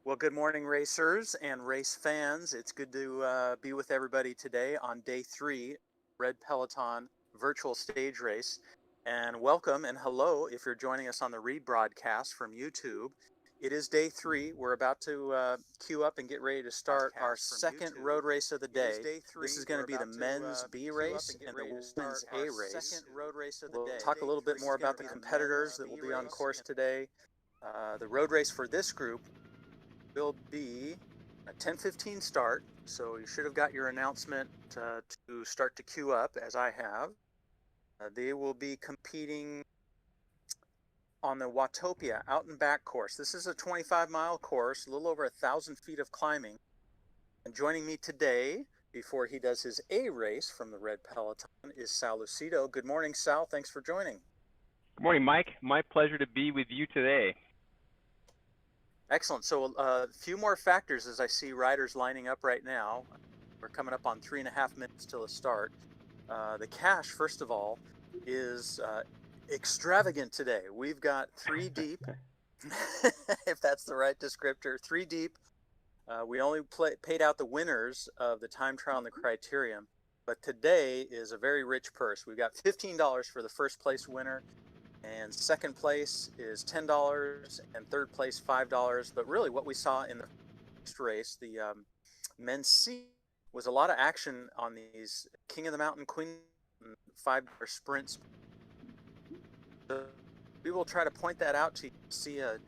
Well, good morning, racers and race fans. It's good to be with everybody today on day 3, Red Peloton virtual stage race. And welcome and hello if you're joining us on the rebroadcast from YouTube. It is day 3. We're about to queue up and get ready to start our second road race of the day. This is going to be the men's B race and the women's A race. We'll talk a little bit more about the competitors that will be on course today. The road race for this group will be a 10:15 start, so you should have got your announcement to start to queue up, as I have. They will be competing on the Watopia out and back course. This is a 25-mile course, a little over 1,000 feet of climbing. And joining me today, before he does his A race from the Red Peloton, is Sal Lucido. Good morning, Sal. Thanks for joining. Good morning, Mike. My pleasure to be with you today. Excellent. So a few more factors as I see riders lining up right now. We're coming up on 3.5 minutes till the start. The cash, first of all, is extravagant today. We've got 3 deep, if that's the right descriptor, 3 deep. We only paid out the winners of the time trial and the criterium, but today is a very rich purse. We've got $15 for the first place winner, and second place is $10, and third place $5. But really what we saw in the first race, the men's C, was a lot of action on these King of the Mountain, Queen $5 sprints. So we will try to point that out to you. See a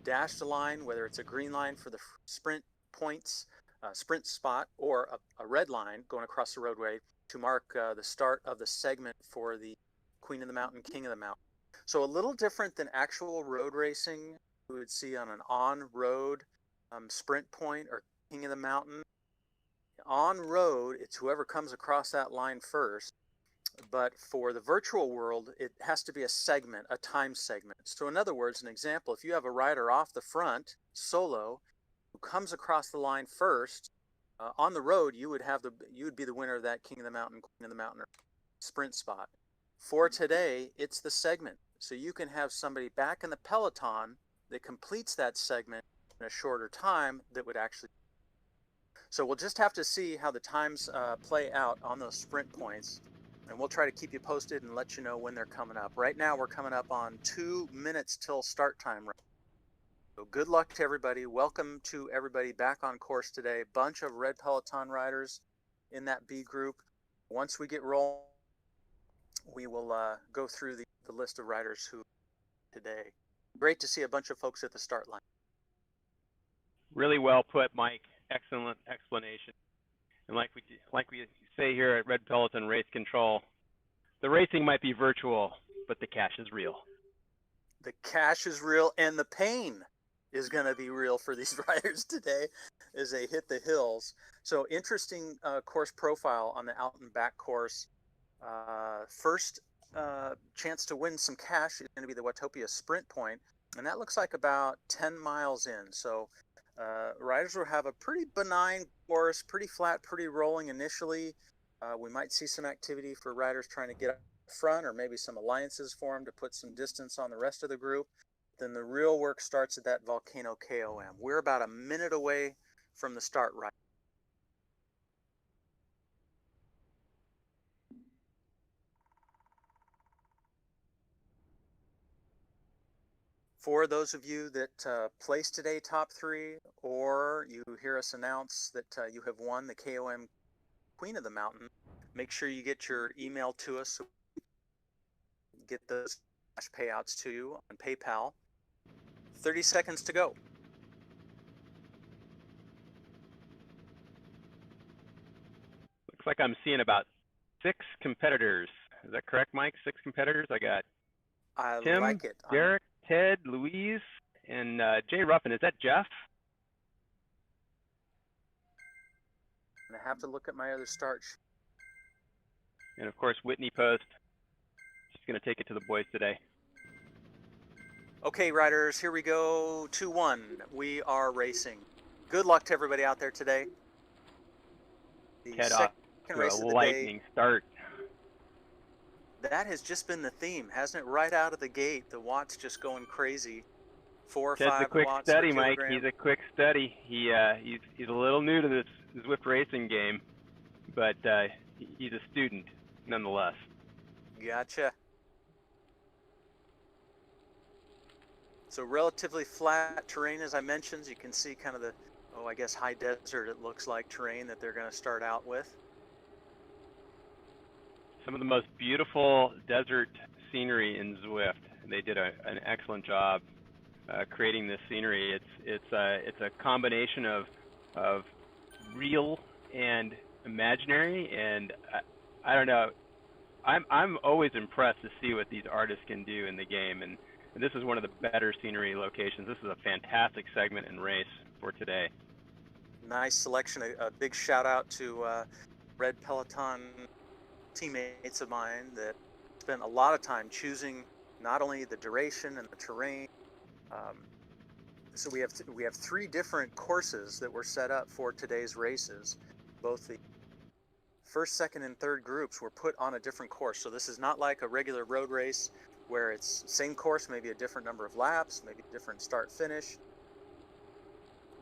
dashed line, whether it's a green line for the sprint points, sprint spot, or a red line going across the roadway to mark the start of the segment for the Queen of the Mountain, King of the Mountain. So a little different than actual road racing we would see on an on-road sprint point or King of the Mountain. On-road, it's whoever comes across that line first. But for the virtual world, it has to be a segment, a time segment. So in other words, an example, if you have a rider off the front, solo, who comes across the line first, on the road, you would be the winner of that King of the Mountain, Queen of the Mountain sprint spot. For today, it's the segment. So you can have somebody back in the peloton that completes that segment in a shorter time that would actually. So we'll just have to see how the times play out on those sprint points, and we'll try to keep you posted and let you know when they're coming up. Right now, we're coming up on 2 minutes till start time. So good luck to everybody. Welcome to everybody back on course today. Bunch of Red Peloton riders in that B group. Once we get rolling, we will go through the list of riders who today. Great to see a bunch of folks at the start line. Really well put, Mike. Excellent explanation. And like we say here at Red Peloton Race Control, the racing might be virtual, but the cash is real. The cash is real, and the pain is going to be real for these riders today as they hit the hills. So interesting course profile on the out and back course. First chance to win some cash is going to be the Watopia sprint point, and that looks like about 10 miles in. So riders will have a pretty benign course, pretty flat, pretty rolling initially. We might see some activity for riders trying to get up front, or maybe some alliances formed to put some distance on the rest of the group. Then the real work starts at that Volcano KOM. We're about a minute away from the start right. For those of you that placed today top 3, or you hear us announce that you have won the KOM Queen of the Mountain, make sure you get your email to us so we can get those cash payouts to you on PayPal. 30 seconds to go. Looks like I'm seeing about 6 competitors. Is that correct, Mike? 6 competitors? I got Tim, like it. Derek, Ted, Louise, and Jay Ruffin. Is that Jeff? I'm going to have to look at my other start sheet. And of course, Whitney Post. She's going to take it to the boys today. Okay, riders, here we go. 2-1. We are racing. Good luck to everybody out there today. The Ted second off race to of a the lightning day. start. That has just been the theme, hasn't it? Right out of the gate, the watts just going crazy. 4 or Ted's a 5 quick watts per study, Mike. kilogram. He's a quick study. He's a little new to this Zwift racing game, but he's a student nonetheless. Gotcha. So relatively flat terrain, as I mentioned. You can see kind of the, I guess high desert, it looks like, terrain that they're going to start out with. Some of the most beautiful desert scenery in Zwift. They did an excellent job creating this scenery. It's a combination of real and imaginary, and I don't know. I'm always impressed to see what these artists can do in the game, and this is one of the better scenery locations. This is a fantastic segment and race for today. Nice selection. A big shout out to Red Peloton teammates of mine that spent a lot of time choosing not only the duration and the terrain. So we have 3 different courses that were set up for today's races. Both the first, second, and third groups were put on a different course. So this is not like a regular road race where it's same course, maybe a different number of laps, maybe a different start finish.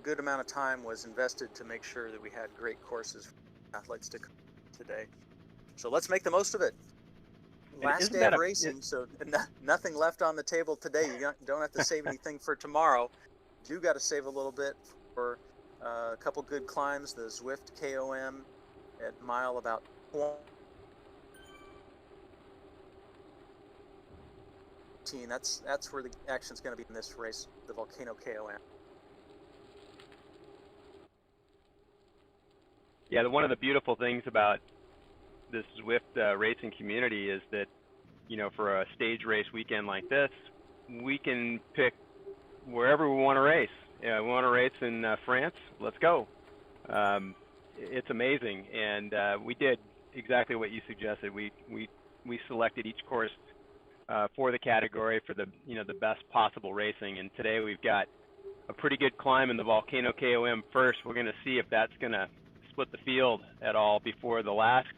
Good amount of time was invested to make sure that we had great courses for athletes to come today. So let's make the most of it. Last day of racing, so nothing left on the table today. You don't have to save anything for tomorrow. You do got to save a little bit for a couple good climbs. The Zwift KOM at mile about 20. That's where the action's going to be in this race, the Volcano KOM. Yeah, one of the beautiful things about this Zwift racing community is that, for a stage race weekend like this, we can pick wherever we want to race. We want to race in France, let's go. It's amazing, and we did exactly what you suggested. We selected each course for the category for the best possible racing, and today we've got a pretty good climb in the Volcano KOM first. We're going to see if that's going to split the field at all before the last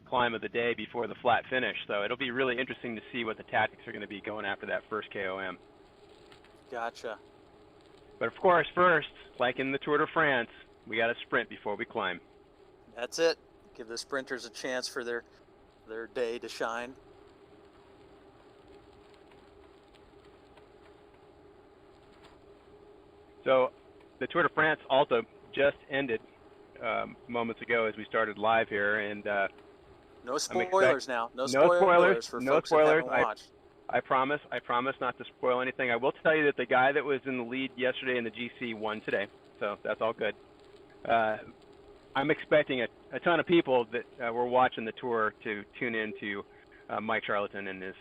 climb of the day, before the flat finish. So it'll be really interesting to see what the tactics are going to be going after that first KOM. Gotcha. But of course, first, like in the Tour de France, we got to sprint before we climb. That's it. Give the sprinters a chance for their day to shine. So the Tour de France also just ended moments ago as we started live here, and no spoilers now. No spoilers for folks that haven't watched. I promise not to spoil anything. I will tell you that the guy that was in the lead yesterday in the GC won today, so that's all good. I'm expecting a ton of people that were watching the tour to tune in to Mike Charlatan and his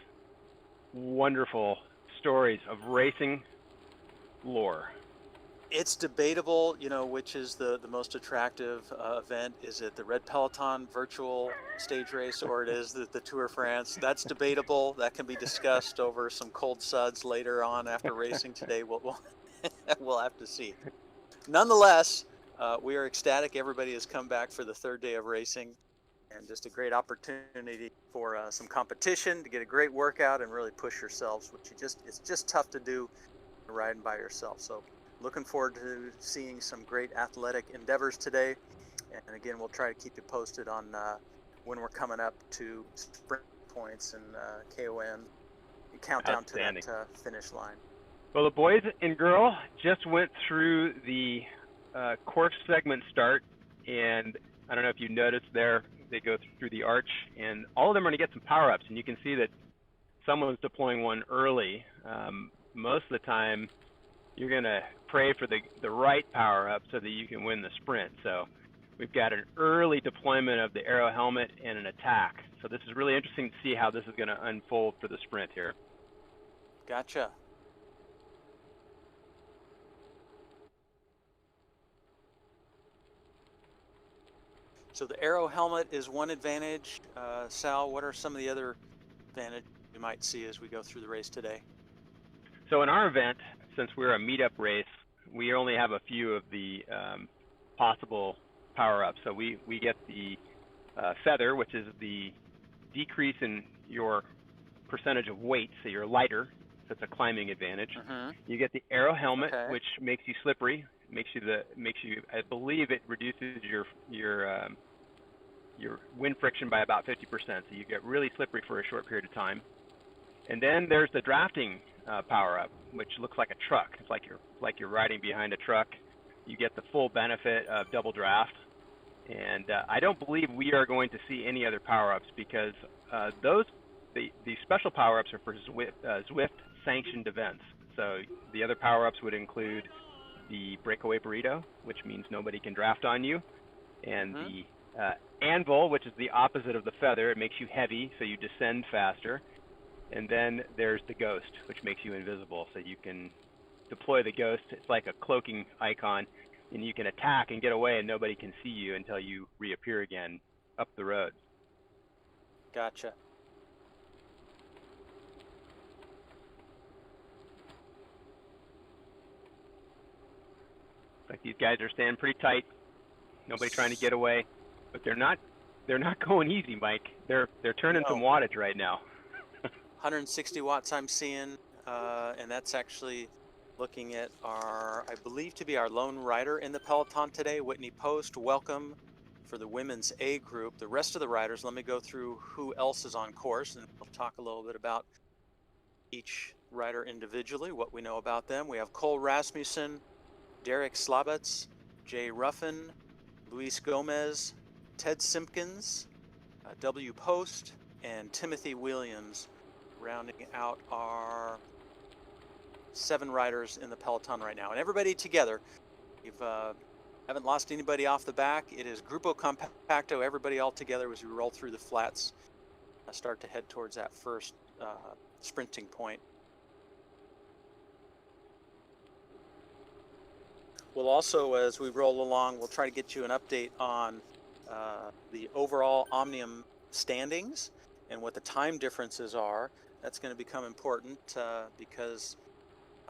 wonderful stories of racing lore. It's debatable, which is the most attractive event. Is it the Red Peloton virtual stage race, or it is the Tour de France? That's debatable. That can be discussed over some cold suds later on after racing today. We'll have to see. Nonetheless, we are ecstatic. Everybody has come back for the third day of racing, and just a great opportunity for some competition, to get a great workout and really push yourselves, which it's just tough to do riding by yourself. So looking forward to seeing some great athletic endeavors today. And again, we'll try to keep you posted on when we're coming up to sprint points and KOM and countdown to that finish line. Well, the boys and girl just went through the course segment start, and I don't know if you noticed there, they go through the arch, and all of them are going to get some power-ups, and you can see that someone's deploying one early. Most of the time, you're going to pray for the right power-up so that you can win the sprint. So we've got an early deployment of the aero helmet and an attack. So this is really interesting to see how this is going to unfold for the sprint here. Gotcha. So the aero helmet is one advantage. Sal, what are some of the other advantages you might see as we go through the race today? So in our event, since we're a meetup race, we only have a few of the possible power-ups. So we get the feather, which is the decrease in your percentage of weight, so you're lighter it's a climbing advantage. Mm-hmm. You get the aero helmet, Okay. which makes you slippery. I believe it reduces your wind friction by about 50%. So you get really slippery for a short period of time. And then there's the drafting power up, which looks like a truck. It's like you're riding behind a truck. You get the full benefit of double draft. And I don't believe we are going to see any other power-ups because the special power-ups are for Zwift sanctioned events. So the other power-ups would include the breakaway burrito, which means nobody can draft on you, and Mm-hmm. the anvil, which is the opposite of the feather. It makes you heavy, so you descend faster. And then there's the ghost, which makes you invisible, so you can deploy the ghost. It's like a cloaking icon, and you can attack and get away, and nobody can see you until you reappear again up the road. Gotcha. Like these guys are staying pretty tight. Nobody trying to get away, but they're not going easy, Mike. They're turning some wattage right now. 160 watts I'm seeing, and that's actually looking at I believe to be our lone rider in the Peloton today, Whitney Post. Welcome for the women's A group. The rest of the riders, let me go through who else is on course, and we'll talk a little bit about each rider individually, what we know about them. We have Cole Rasmussen, Derek Slabets, Jay Ruffin, Luis Gomez, Ted Simpkins, W. Post, and Timothy Williams, rounding out our 7 riders in the Peloton right now. And everybody together, we haven't lost anybody off the back. It is Grupo Compacto, everybody all together as we roll through the flats, start to head towards that first sprinting point. We'll also, as we roll along, we'll try to get you an update on the overall Omnium standings and what the time differences are. That's going to become important because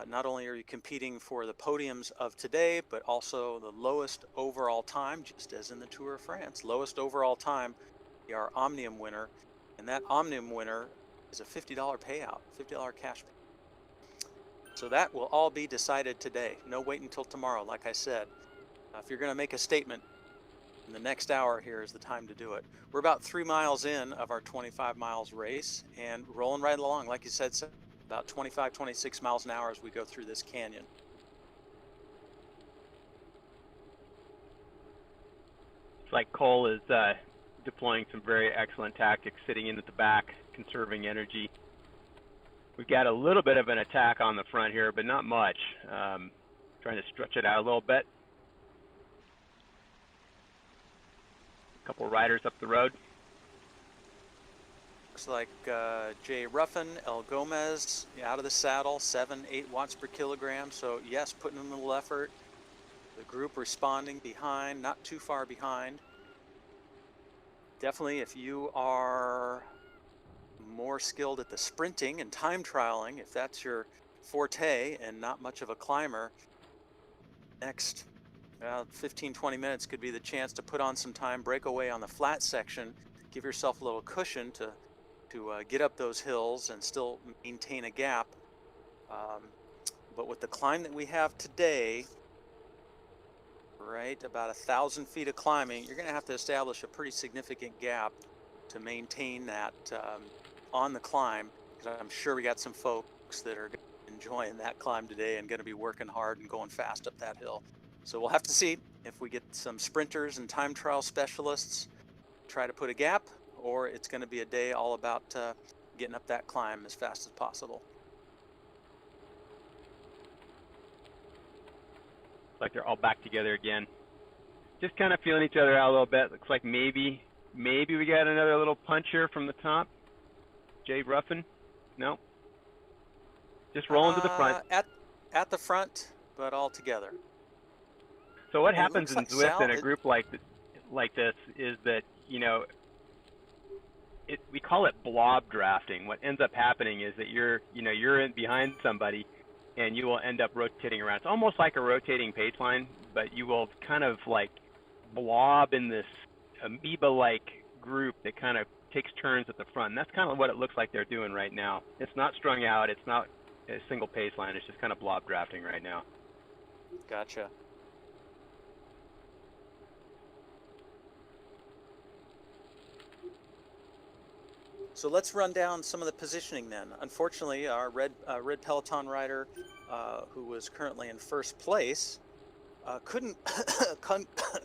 not only are you competing for the podiums of today, but also the lowest overall time, just as in the Tour of France. Lowest overall time, our Omnium winner, and that Omnium winner is a $50 payout, $50 cash payout. So that will all be decided today. No wait until tomorrow, like I said. If you're going to make a statement in the next hour, here is the time to do it. We're about 3 miles in of our 25 miles race and rolling right along. Like you said, about 25, 26 miles an hour as we go through this canyon. It's like Cole is deploying some very excellent tactics, sitting in at the back, conserving energy. We've got a little bit of an attack on the front here, but not much. Trying to stretch it out a little bit. A couple riders up the road. Looks like Jay Ruffin, El Gomez out of the saddle, 7-8 watts per kilogram. So yes, putting in a little effort. The group responding behind, not too far behind. Definitely, if you are more skilled at the sprinting and time trialing, if that's your forte and not much of a climber, next 15-20 minutes could be the chance to put on some time, break away on the flat section, give yourself a little cushion to get up those hills and still maintain a gap. But with the climb that we have today, right, about 1,000 feet of climbing, you're going to have to establish a pretty significant gap to maintain that on the climb, because I'm sure we got some folks that are enjoying that climb today and going to be working hard and going fast up that hill. So we'll have to see if we get some sprinters and time trial specialists try to put a gap, or it's going to be a day all about getting up that climb as fast as possible. Like they're all back together again. Just kind of feeling each other out a little bit. Looks like maybe we got another little punch here from the top. Jay Ruffin? No. Just rolling to the front. At the front, but all together. So what happens in Zwift in a group like this is that, you know, we call it blob drafting. What ends up happening is that you're in behind somebody and you will end up rotating around. It's almost like a rotating pace line, but you will kind of like blob in this amoeba-like group that kind of takes turns at the front. And that's kind of what it looks like they're doing right now. It's not strung out. It's a single pace line. It's just kind of blob drafting right now. Gotcha. So let's run down some of the positioning then. Unfortunately, our red Peloton rider, who was currently in first place, couldn't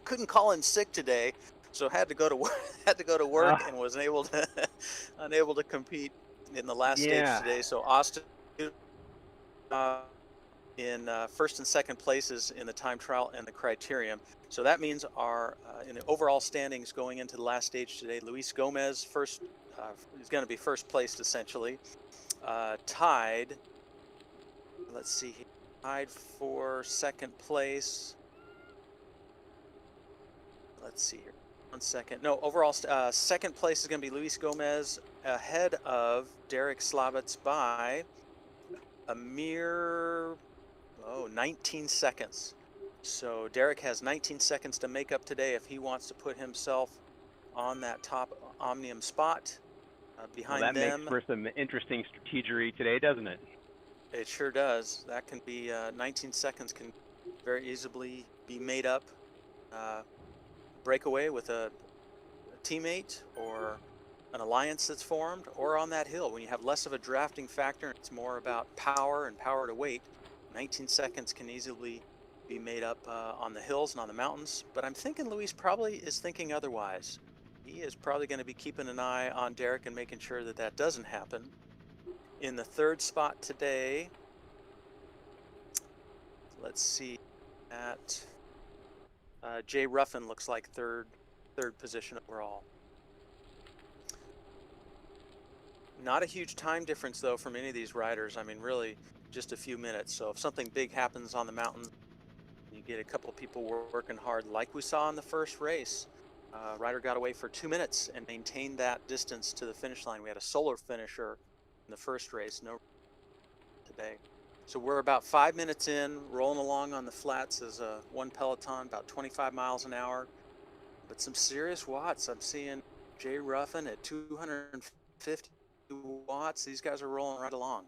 couldn't call in sick today, so had to go to work, and was unable to compete in the last stage Yeah. today. So Austin in first and second places in the time trial and the criterium. So that means our in the overall standings going into the last stage today, Luis Gomez first is going to be first placed essentially. Tied. Let's see here. Tied for second place. Let's see here. 1 second. No, overall second place is going to be Luis Gomez ahead of Derek Slavitz by a mere 19 seconds. So Derek has 19 seconds to make up today if he wants to put himself on that top Omnium spot. Behind well, that them, makes for some interesting strategery today, doesn't it? It sure does. That can be 19 seconds can very easily be made up. Breakaway with a teammate or an alliance that's formed, or on that hill when you have less of a drafting factor. It's more about power and power to weight. 19 seconds can easily be made up on the hills and on the mountains. But I'm thinking Luis probably is thinking otherwise. He is probably going to be keeping an eye on Derek and making sure that that doesn't happen. In the third spot today, let's see, at Jay Ruffin looks like third position overall. Not a huge time difference though from any of these riders. I mean, really just a few minutes. So if something big happens on the mountain, you get a couple of people working hard like we saw in the first race. Rider got away for 2 minutes and maintained that distance to the finish line. We had a solar finisher in the first race, no today. So we're about 5 minutes in, rolling along on the flats as one Peloton, about 25 miles an hour. But some serious watts. I'm seeing Jay Ruffin at 250 watts. These guys are rolling right along.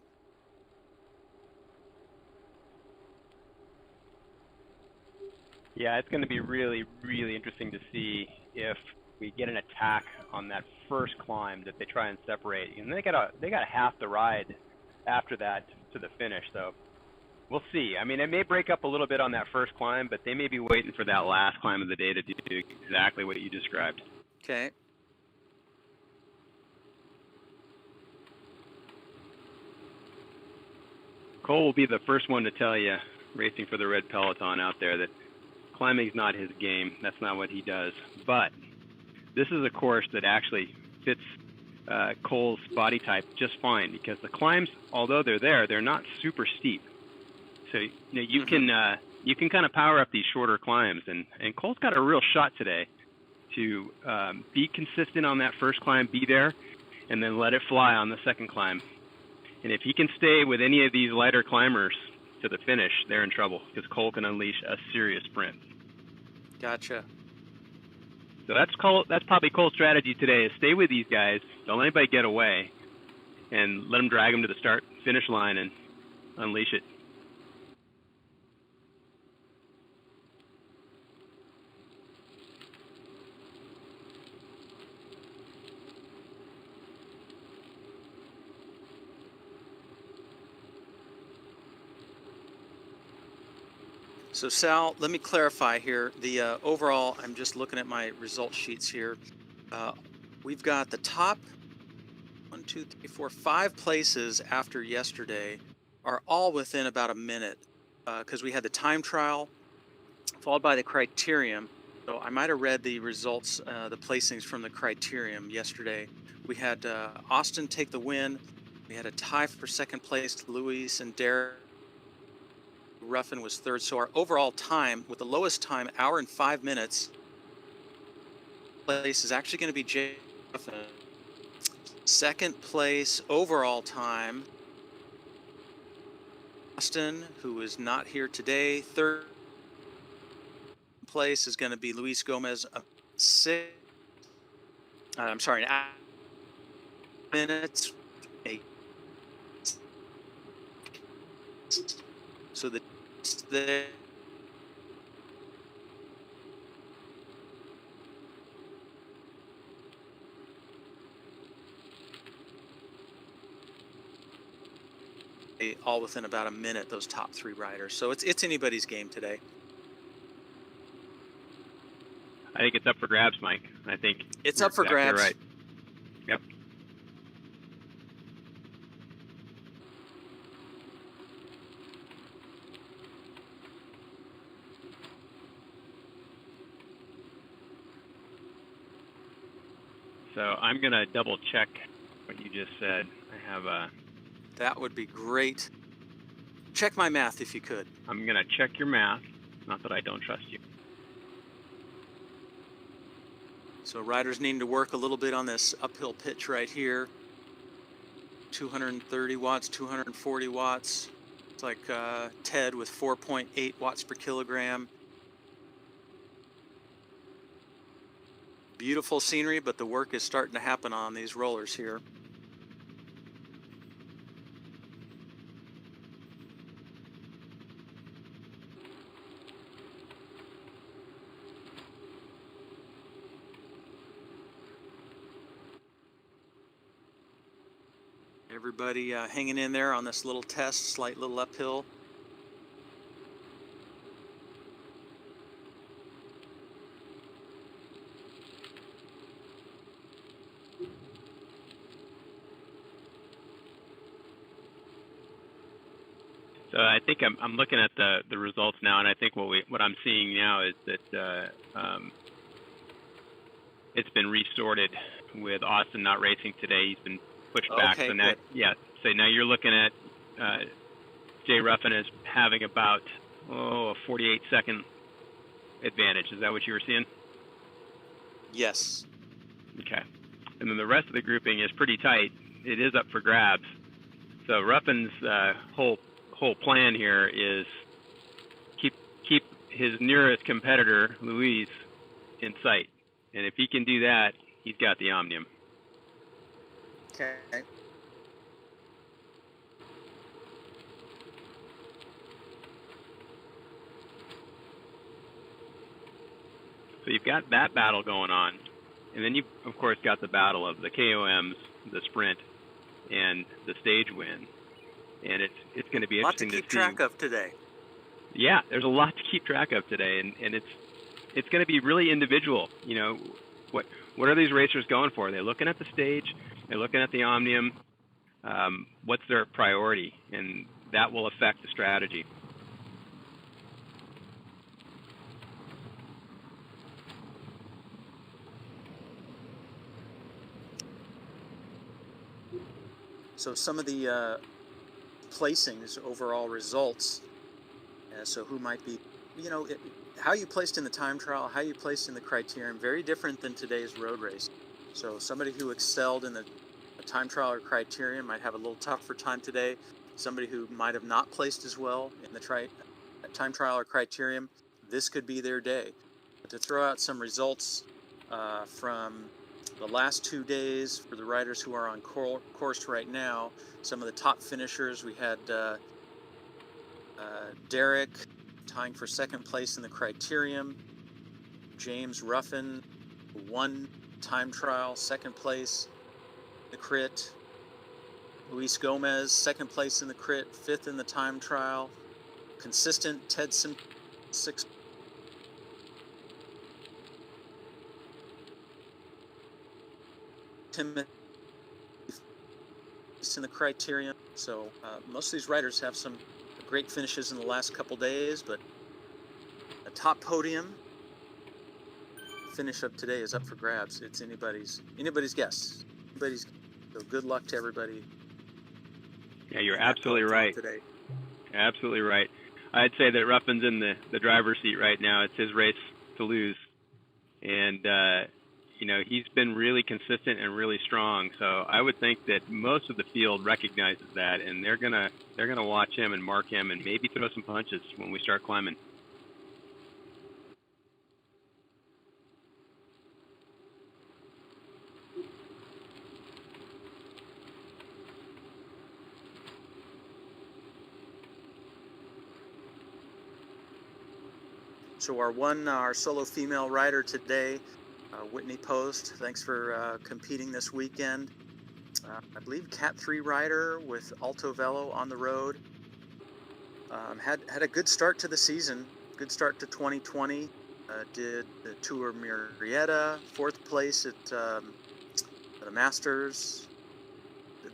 Yeah, it's going to be really, really interesting to see if we get an attack on that first climb that they try and separate. And they got half the ride after that to the finish. So we'll see. I mean, it may break up a little bit on that first climb, but they may be waiting for that last climb of the day to do exactly what you described. Okay. Cole will be the first one to tell you, racing for the red Peloton out there, that climbing's not his game. That's not what he does. But this is a course that actually fits Cole's body type just fine, because the climbs, although they're there, they're not super steep. So you can kind of power up these shorter climbs, and Cole's got a real shot today to be consistent on that first climb, be there, and then let it fly on the second climb. And if he can stay with any of these lighter climbers to the finish, they're in trouble, because Cole can unleash a serious sprint. Gotcha. So that's probably Cole's strategy today, is stay with these guys, don't let anybody get away, and let them drag them to the finish line and unleash it. So Sal, let me clarify here. The overall, I'm just looking at my result sheets here. We've got the top 1, 2, 3, 4, 5 places after yesterday are all within about a minute, because we had the time trial followed by the criterium. So I might have read the results, the placings from the criterium yesterday. We had Austin take the win. We had a tie for second place, Luis and Derek. Ruffin was third. So our overall time, with the lowest time, hour and 5 minutes, place is actually going to be Jay Ruffin. Second place overall time, Austin, who is not here today. Third place is going to be Luis Gomez. I'm sorry, an hour minutes. So the all within about a minute, those top 3 riders. So it's anybody's game today. I think it's up for grabs, Mike. I think it's up for exactly grabs. Right. Yep. So I'm going to double check what you just said. I have a... That would be great. Check my math if you could. I'm going to check your math. Not that I don't trust you. So riders needing to work a little bit on this uphill pitch right here. 230 watts, 240 watts. It's like Ted with 4.8 watts per kilogram. Beautiful scenery, but the work is starting to happen on these rollers here. Everybody hanging in there on this little test, slight little uphill. So I think I'm looking at the results now, and I think what I'm seeing now is that it's been resorted with Austin not racing today. He's been pushed back. Okay, so now, good. So now you're looking at Jay Ruffin as having about a 48-second advantage. Is that what you were seeing? Yes. Okay. And then the rest of the grouping is pretty tight. It is up for grabs. So Ruffin's whole plan here is keep his nearest competitor, Louise, in sight. And if he can do that, he's got the Omnium. Okay. So you've got that battle going on. And then you've, of course, got the battle of the KOMs, the sprint, and the stage win. And it's going to be interesting to see. A lot to keep track of today. Yeah, there's a lot to keep track of today, and it's going to be really individual. You know, what are these racers going for? They're looking at the stage, they're looking at the Omnium. What's their priority? And that will affect the strategy. So some of the placings, overall results, so who might be, how you placed in the time trial, how you placed in the criterium, very different than today's road race. So somebody who excelled in the time trial or criterium might have a little tougher time today. Somebody who might have not placed as well in the time trial or criterium, this could be their day. But to throw out some results from the last 2 days for the riders who are on course right now, some of the top finishers, we had Derek tying for second place in the criterium. James Ruffin won time trial, second place in the crit. Luis Gomez, second place in the crit, fifth in the time trial. Consistent Ted Simpson, sixth. Timothy in the criterium. So most of these riders have some great finishes in the last couple days, but a top podium finish up today is up for grabs. It's anybody's guess. So good luck to everybody. Yeah, you're absolutely right. Today. Absolutely right. I'd say that Ruffin's in the driver's seat right now. It's his race to lose, and he's been really consistent and really strong. So I would think that most of the field recognizes that, and they're gonna watch him and mark him, and maybe throw some punches when we start climbing. So our solo female rider today, Whitney Post. Thanks for competing this weekend. I believe Cat 3 rider with Alto Velo on the road. Had a good start to the season. Good start to 2020. Did the Tour Murrieta, 4th place at the Masters.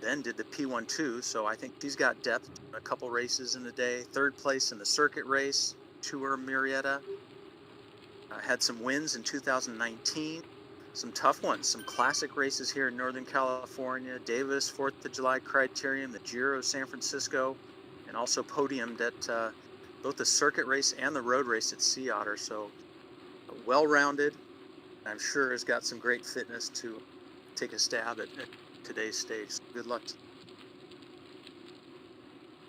Then did the P12. So I think she's got depth. A couple races in the day. 3rd place in the circuit race, Tour Murrieta. Had some wins in 2019. Some tough ones, some classic races here in Northern California, Davis, 4th of July Criterium, the Giro of San Francisco, and also podiumed at both the circuit race and the road race at Sea Otter. So well-rounded, I'm sure has got some great fitness to take a stab at today's stage. Good luck.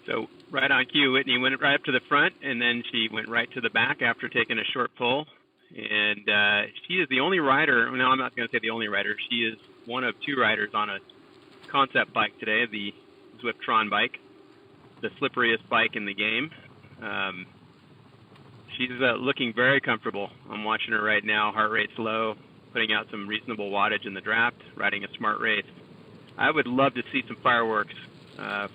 So right on cue, Whitney went right up to the front, and then she went right to the back after taking a short pull. And she is the only rider. No, I'm not going to say the only rider. She is one of 2 riders on a concept bike today, the Zwift-Tron bike, the slipperiest bike in the game. She's looking very comfortable. I'm watching her right now. Heart rate's low, putting out some reasonable wattage in the draft, riding a smart race. I would love to see some fireworks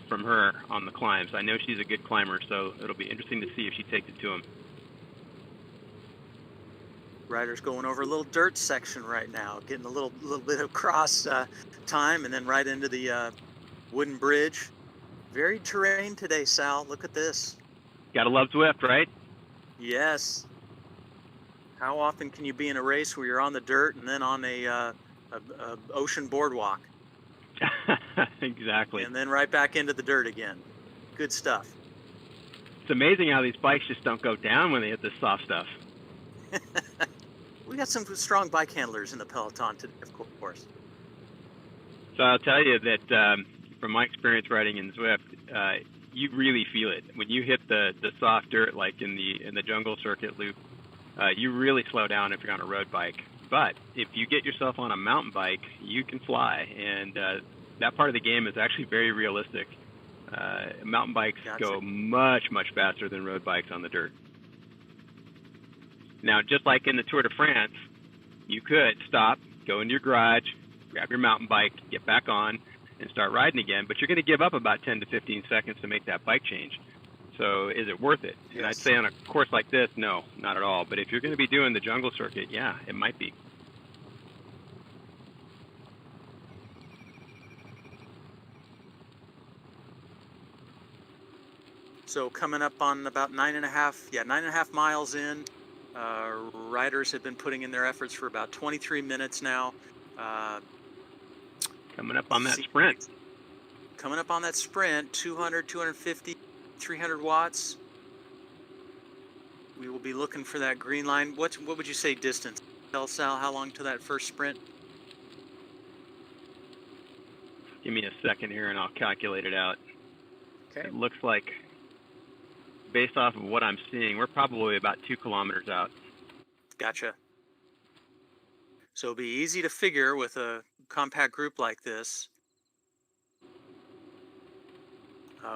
from her on the climbs. I know she's a good climber, so it'll be interesting to see if she takes it to him. Riders going over a little dirt section right now, getting a little bit of cross time, and then right into the wooden bridge. Varied terrain today, Sal. Look at this. Gotta love Zwift, right? Yes. How often can you be in a race where you're on the dirt and then on a ocean boardwalk? Exactly. And then right back into the dirt again. Good stuff. It's amazing how these bikes just don't go down when they hit this soft stuff. We got some strong bike handlers in the Peloton today, of course. So I'll tell you that from my experience riding in Zwift, you really feel it when you hit the soft dirt, like in the jungle circuit loop. You really slow down if you're on a road bike. But if you get yourself on a mountain bike, you can fly, and that part of the game is actually very realistic. Mountain bikes go much faster than road bikes on the dirt. Now, just like in the Tour de France, you could stop, go into your garage, grab your mountain bike, get back on, and start riding again, but you're going to give up about 10 to 15 seconds to make that bike change. So is it worth it? Yes. And I'd say on a course like this, no, not at all. But if you're going to be doing the jungle circuit, yeah, it might be. So coming up on about 9.5 miles in. Riders have been putting in their efforts for about 23 minutes now. Coming up on that sprint. Coming up on that sprint, 200, 250, 300 watts. We will be looking for that green line. What would you say distance? Tell Sal how long to that first sprint? Give me a second here and I'll calculate it out. Okay. It looks like, based off of what I'm seeing, we're probably about 2 kilometers out. Gotcha. So it'll be easy to figure with a compact group like this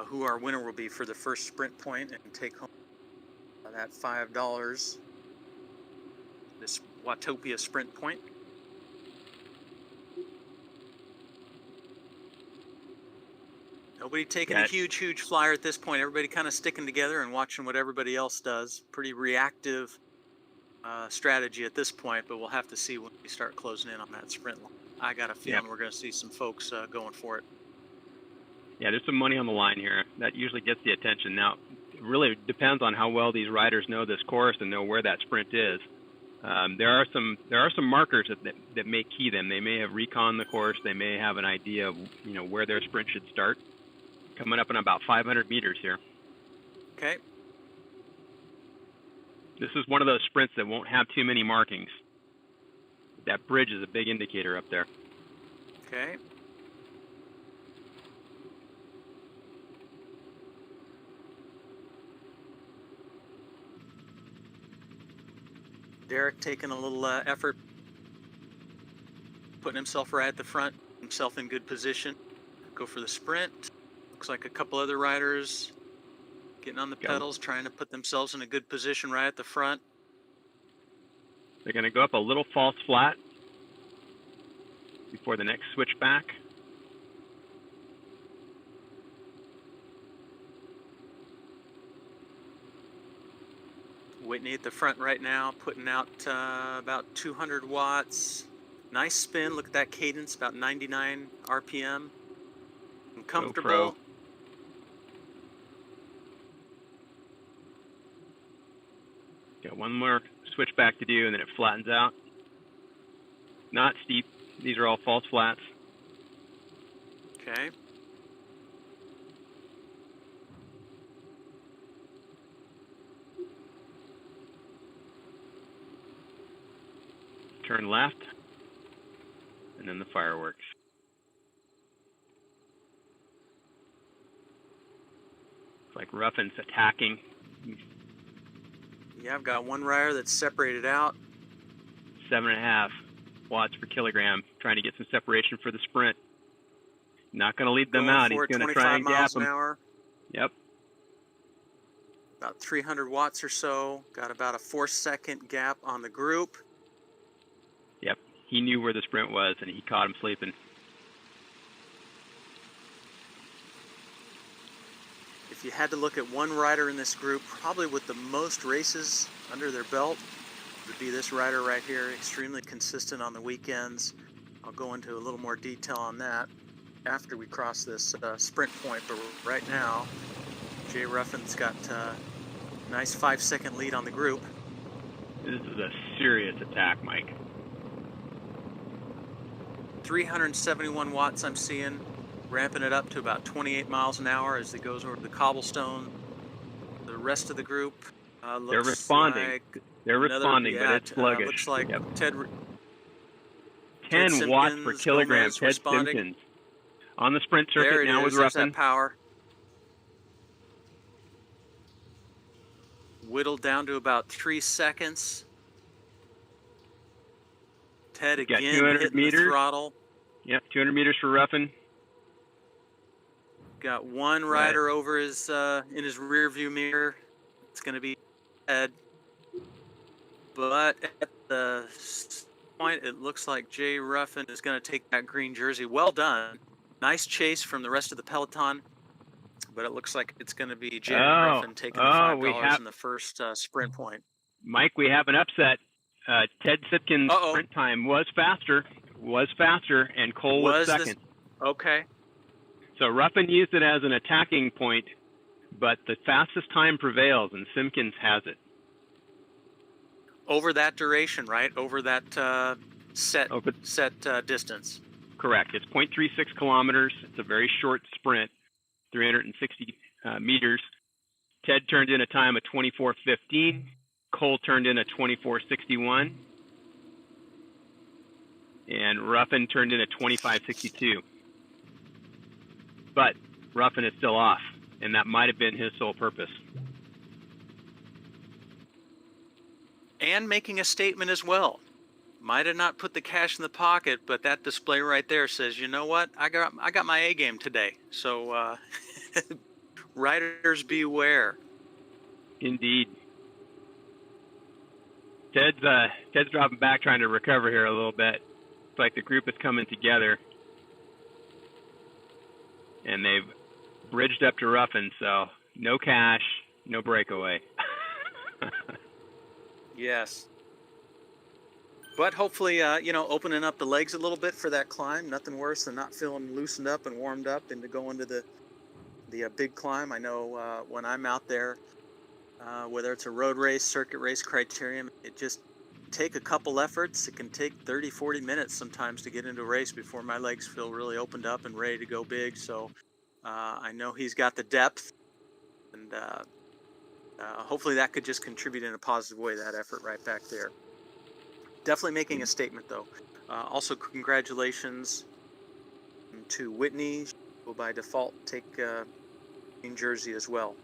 who our winner will be for the first sprint point and take home that $5, this Watopia sprint point. Nobody taking a huge flyer at this point. Everybody kind of sticking together and watching what everybody else does. Pretty reactive strategy at this point, but we'll have to see when we start closing in on that sprint line. I got a feeling we're going to see some folks going for it. Yeah, there's some money on the line here. That usually gets the attention. Now, it really depends on how well these riders know this course and know where that sprint is. There are some markers that may key them. They may have reconned the course. They may have an idea of where their sprint should start. Coming up in about 500 meters here. Okay. This is one of those sprints that won't have too many markings. That bridge is a big indicator up there. Okay. Derek taking a little effort, putting himself right at the front, himself in good position. Go for the sprint. Looks like a couple other riders getting on the pedals, trying to put themselves in a good position right at the front. They're going to go up a little false flat before the next switchback. Whitney at the front right now, putting out about 200 watts. Nice spin. Look at that cadence, about 99 RPM. And comfortable. GoPro. Got one more switchback to do, and then it flattens out. Not steep. These are all false flats. Okay. Turn left, and then the fireworks. It's like Ruffin's attacking. Yeah, I've got one rider that's separated out. 7.5 watts per kilogram, trying to get some separation for the sprint. Not going to lead them out. He's going to try and gap them. Hour. Yep. About 300 watts or so. Got about a 4-second gap on the group. Yep. He knew where the sprint was, and he caught him sleeping. If you had to look at one rider in this group, probably with the most races under their belt, would be this rider right here. Extremely consistent on the weekends. I'll go into a little more detail on that after we cross this sprint point, but right now, Jay Ruffin's got a nice 5-second lead on the group. This is a serious attack, Mike. 371 watts I'm seeing, ramping it up to about 28 miles an hour as it goes over the cobblestone. The rest of the group looks They're responding. like They're responding, but it's sluggish. Looks like yep. 10 watts per kilogram. Gomez Ted Simpkins on the sprint circuit now with There's Ruffin. that power. Whittled down to about 3 seconds. Ted again hitting the throttle. Yep, 200 meters for Ruffin. Got one rider over his in his rear view mirror. It's going to be Ted. But at the point, it looks like Jay Ruffin is going to take that green jersey. Well done. Nice chase from the rest of the Peloton. But it looks like it's going to be Jay Ruffin taking the $5 in the first sprint point. Mike, we have an upset. Ted Sitkin's sprint time was faster, and Cole was second. Okay. So Ruffin used it as an attacking point, but the fastest time prevails, and Simpkins has it. Over that duration, right? Over that set distance. Correct. It's 0.36 kilometers. It's a very short sprint, 360 meters. Ted turned in a time of 24:15. Cole turned in a 24:61. And Ruffin turned in a 25:62. But Ruffin is still off, and that might have been his sole purpose. And making a statement as well. Might have not put the cash in the pocket, but that display right there says, you know what? I got my A game today. So riders beware. Indeed. Ted's dropping back, trying to recover here a little bit. It's like the group is coming together, and they've bridged up to Ruffin, so no cash, no breakaway. Yes. But hopefully, opening up the legs a little bit for that climb. Nothing worse than not feeling loosened up and warmed up and to go into the big climb. I know when I'm out there, whether it's a road race, circuit race, criterium, it just take a couple efforts. It can take 30, 40 minutes sometimes to get into a race before my legs feel really opened up and ready to go big. So I know he's got the depth, and hopefully that could just contribute in a positive way, that effort right back there. Definitely making a statement, though. Also, congratulations to Whitney, who will by default take Green jersey as well,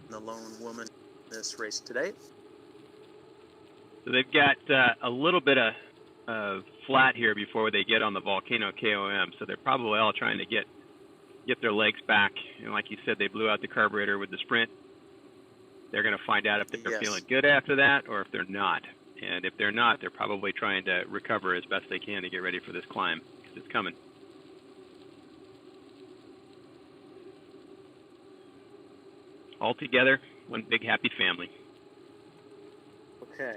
the lone woman in this race today. So they've got a little bit of flat here before they get on the Volcano KOM, so they're probably all trying to get their legs back. And like you said, they blew out the carburetor with the sprint. They're going to find out if they're feeling good after that or if they're not. And if they're not, they're probably trying to recover as best they can to get ready for this climb, because it's coming. All together, one big happy family. Okay.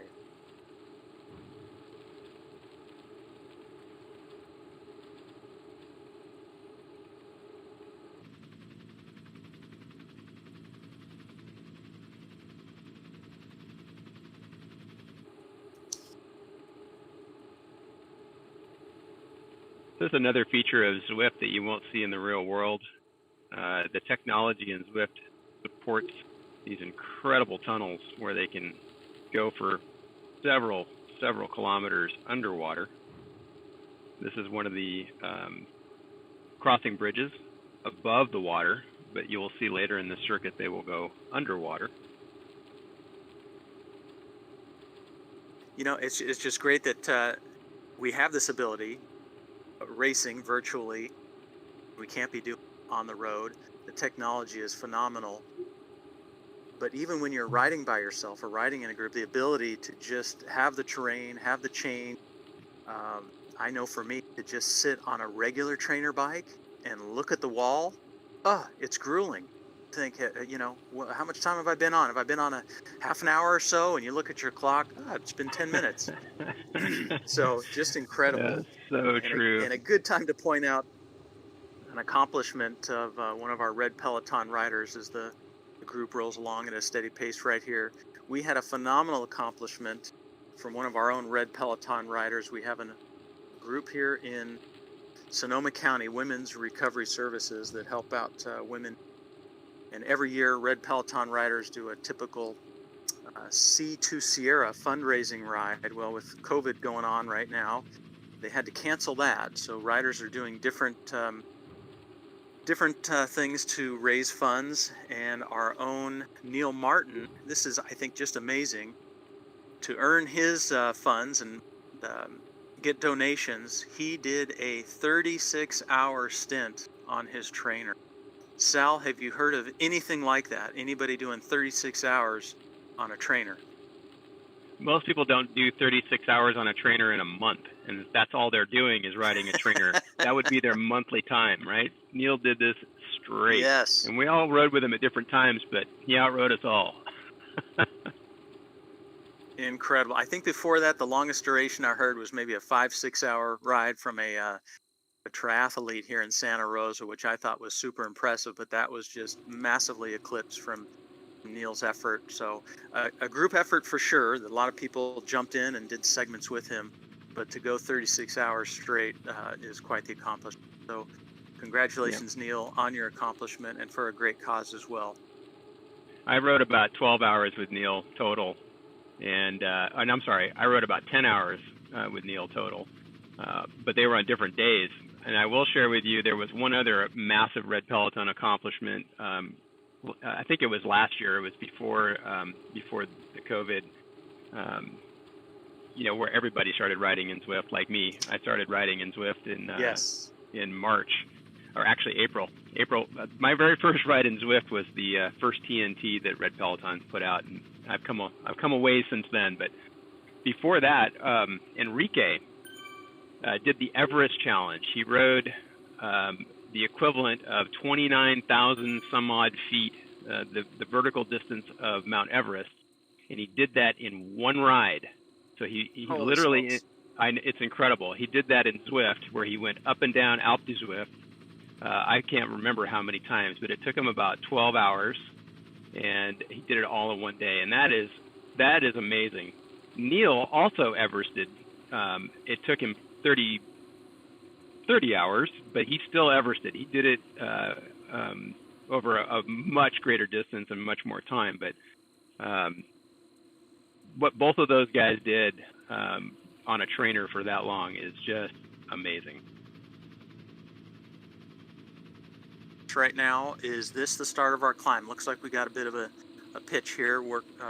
This is another feature of Zwift that you won't see in the real world. The technology in Zwift supports these incredible tunnels where they can go for several kilometers underwater. This is one of the crossing bridges above the water, but you will see later in the circuit they will go underwater. You know, it's just great that we have this ability, racing virtually. We can't be doing on the road. The technology is phenomenal. But even when you're riding by yourself or riding in a group, the ability to just have the terrain, have the change. I know for me, to just sit on a regular trainer bike and look at the wall, it's grueling. Think, you know, how much time have I been on? Have I been on a half an hour or so? And you look at your clock, it's been 10 minutes. So just incredible. That's so true. And a good time to point out an accomplishment of one of our red Peloton riders as the group rolls along at a steady pace right here. We had a phenomenal accomplishment from one of our own red Peloton riders. We have a group here in Sonoma County, Women's Recovery Services, that help out women. And every year, red Peloton riders do a typical C2 Sierra fundraising ride. Well, with COVID going on right now, they had to cancel that. So riders are doing different things to raise funds. And our own Neil Martin, this is, I think, just amazing. To earn his funds and get donations, he did a 36-hour stint on his trainer. Sal, have you heard of anything like that? Anybody doing 36 hours on a trainer? Most people don't do 36 hours on a trainer in a month, and that's all they're doing is riding a trainer. That would be their monthly time, right? Neil did this straight. Yes. And we all rode with him at different times, but he outrode us all. Incredible. I think before that, the longest duration I heard was maybe a 5-6 hour ride from a triathlete here in Santa Rosa, which I thought was super impressive, but that was just massively eclipsed from Neil's effort. So a group effort for sure. That a lot of people jumped in and did segments with him, but to go 36 hours straight is quite the accomplishment. So congratulations, Neil, on your accomplishment and for a great cause as well. I rode about 12 hours with Neil total, and I'm sorry, I rode about 10 hours with Neil total, but they were on different days. And I will share with you, there was one other massive red Peloton accomplishment. I think it was last year. It was before the COVID, where everybody started riding in Zwift, like me. I started riding in Zwift in March, or actually April. My very first ride in Zwift was the first TNT that Red Peloton put out, and I've come a ways since then. But before that, Enrique did the Everest Challenge. He rode the equivalent of 29,000 some odd feet, the vertical distance of Mount Everest, and he did that in one ride. So he literally, it's incredible. He did that in Zwift, where he went up and down Alpe du Zwift. I can't remember how many times, but it took him about 12 hours, and he did it all in one day, and that is amazing. Neil also Everested. It took him 30 hours, but he still Everested. He did it over a much greater distance and much more time. But what both of those guys did on a trainer for that long is just amazing. Right now, is this the start of our climb? Looks like we got a bit of a pitch here.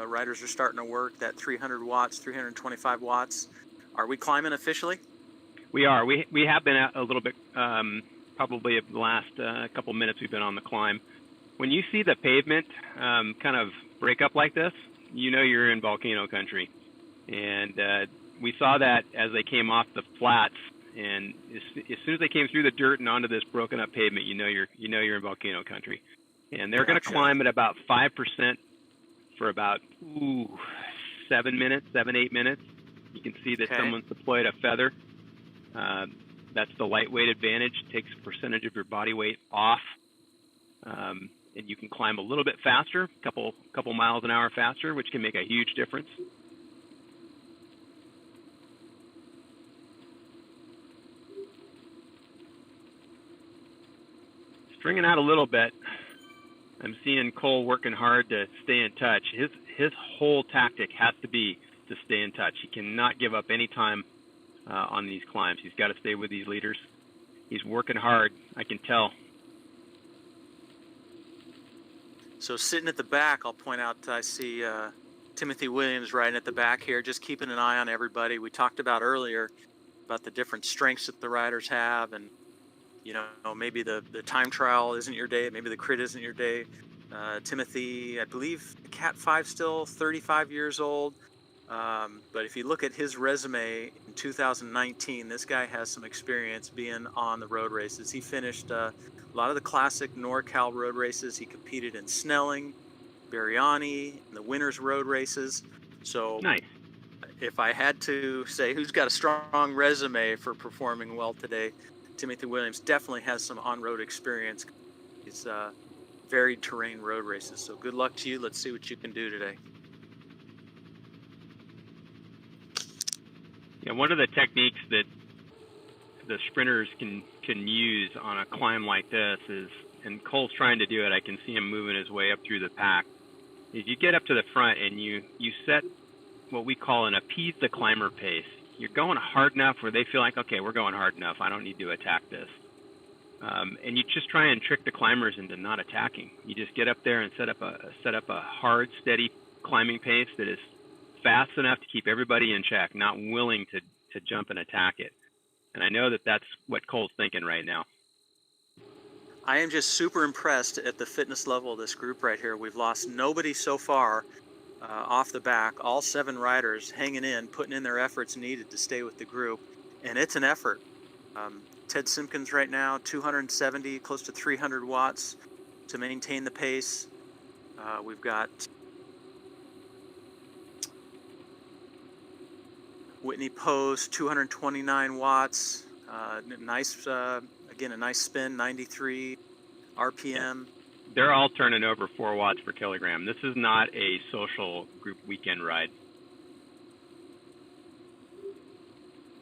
Riders are starting to work that 300 watts, 325 watts. Are we climbing officially? We are. We have been a little bit, probably the last couple minutes we've been on the climb. When you see the pavement kind of break up like this, you know you're in volcano country. And we saw that as they came off the flats, and as soon as they came through the dirt and onto this broken up pavement, you know you're in volcano country. And they're going to climb at about 5% for about 7 minutes, 8 minutes. You can see that someone's deployed a feather. That's the lightweight advantage. It takes a percentage of your body weight off, and you can climb a little bit faster, couple miles an hour faster, which can make a huge difference. Stringing out a little bit. I'm seeing Cole working hard to stay in touch. His whole tactic has to be to stay in touch. He cannot give up any time on these climbs. He's got to stay with these leaders. He's working hard, I can tell. So sitting at the back, I'll point out I see Timothy Williams right at the back here, just keeping an eye on everybody. We talked about earlier about the different strengths that the riders have, and maybe the time trial isn't your day, maybe the crit isn't your day. Timothy, I believe Cat 5 still 35 years old. But if you look at his resume in 2019, this guy has some experience being on the road races. He finished a lot of the classic NorCal road races. He competed in Snelling, Bariani, and the Winners Road races. So nice. If I had to say who's got a strong resume for performing well today, Timothy Williams definitely has some on-road experience. He's varied terrain road races. So good luck to you. Let's see what you can do today. Yeah, one of the techniques that the sprinters can use on a climb like this is, and Cole's trying to do it, I can see him moving his way up through the pack, is you get up to the front and you set what we call an appease the climber pace. You're going hard enough where they feel like, okay, we're going hard enough, I don't need to attack this. And you just try and trick the climbers into not attacking. You just get up there and set up a hard, steady climbing pace that is fast enough to keep everybody in check, not willing to jump and attack it. And I know that that's what Cole's thinking right now. I am just super impressed at the fitness level of this group right here. We've lost nobody so far off the back. All 7 riders hanging in, putting in their efforts needed to stay with the group. And it's an effort. Ted Simpkins right now, 270, close to 300 watts to maintain the pace. We've got Whitney Post, 229 watts. Nice, again, a nice spin, 93 RPM. They're all turning over 4 watts per kilogram. This is not a social group weekend ride.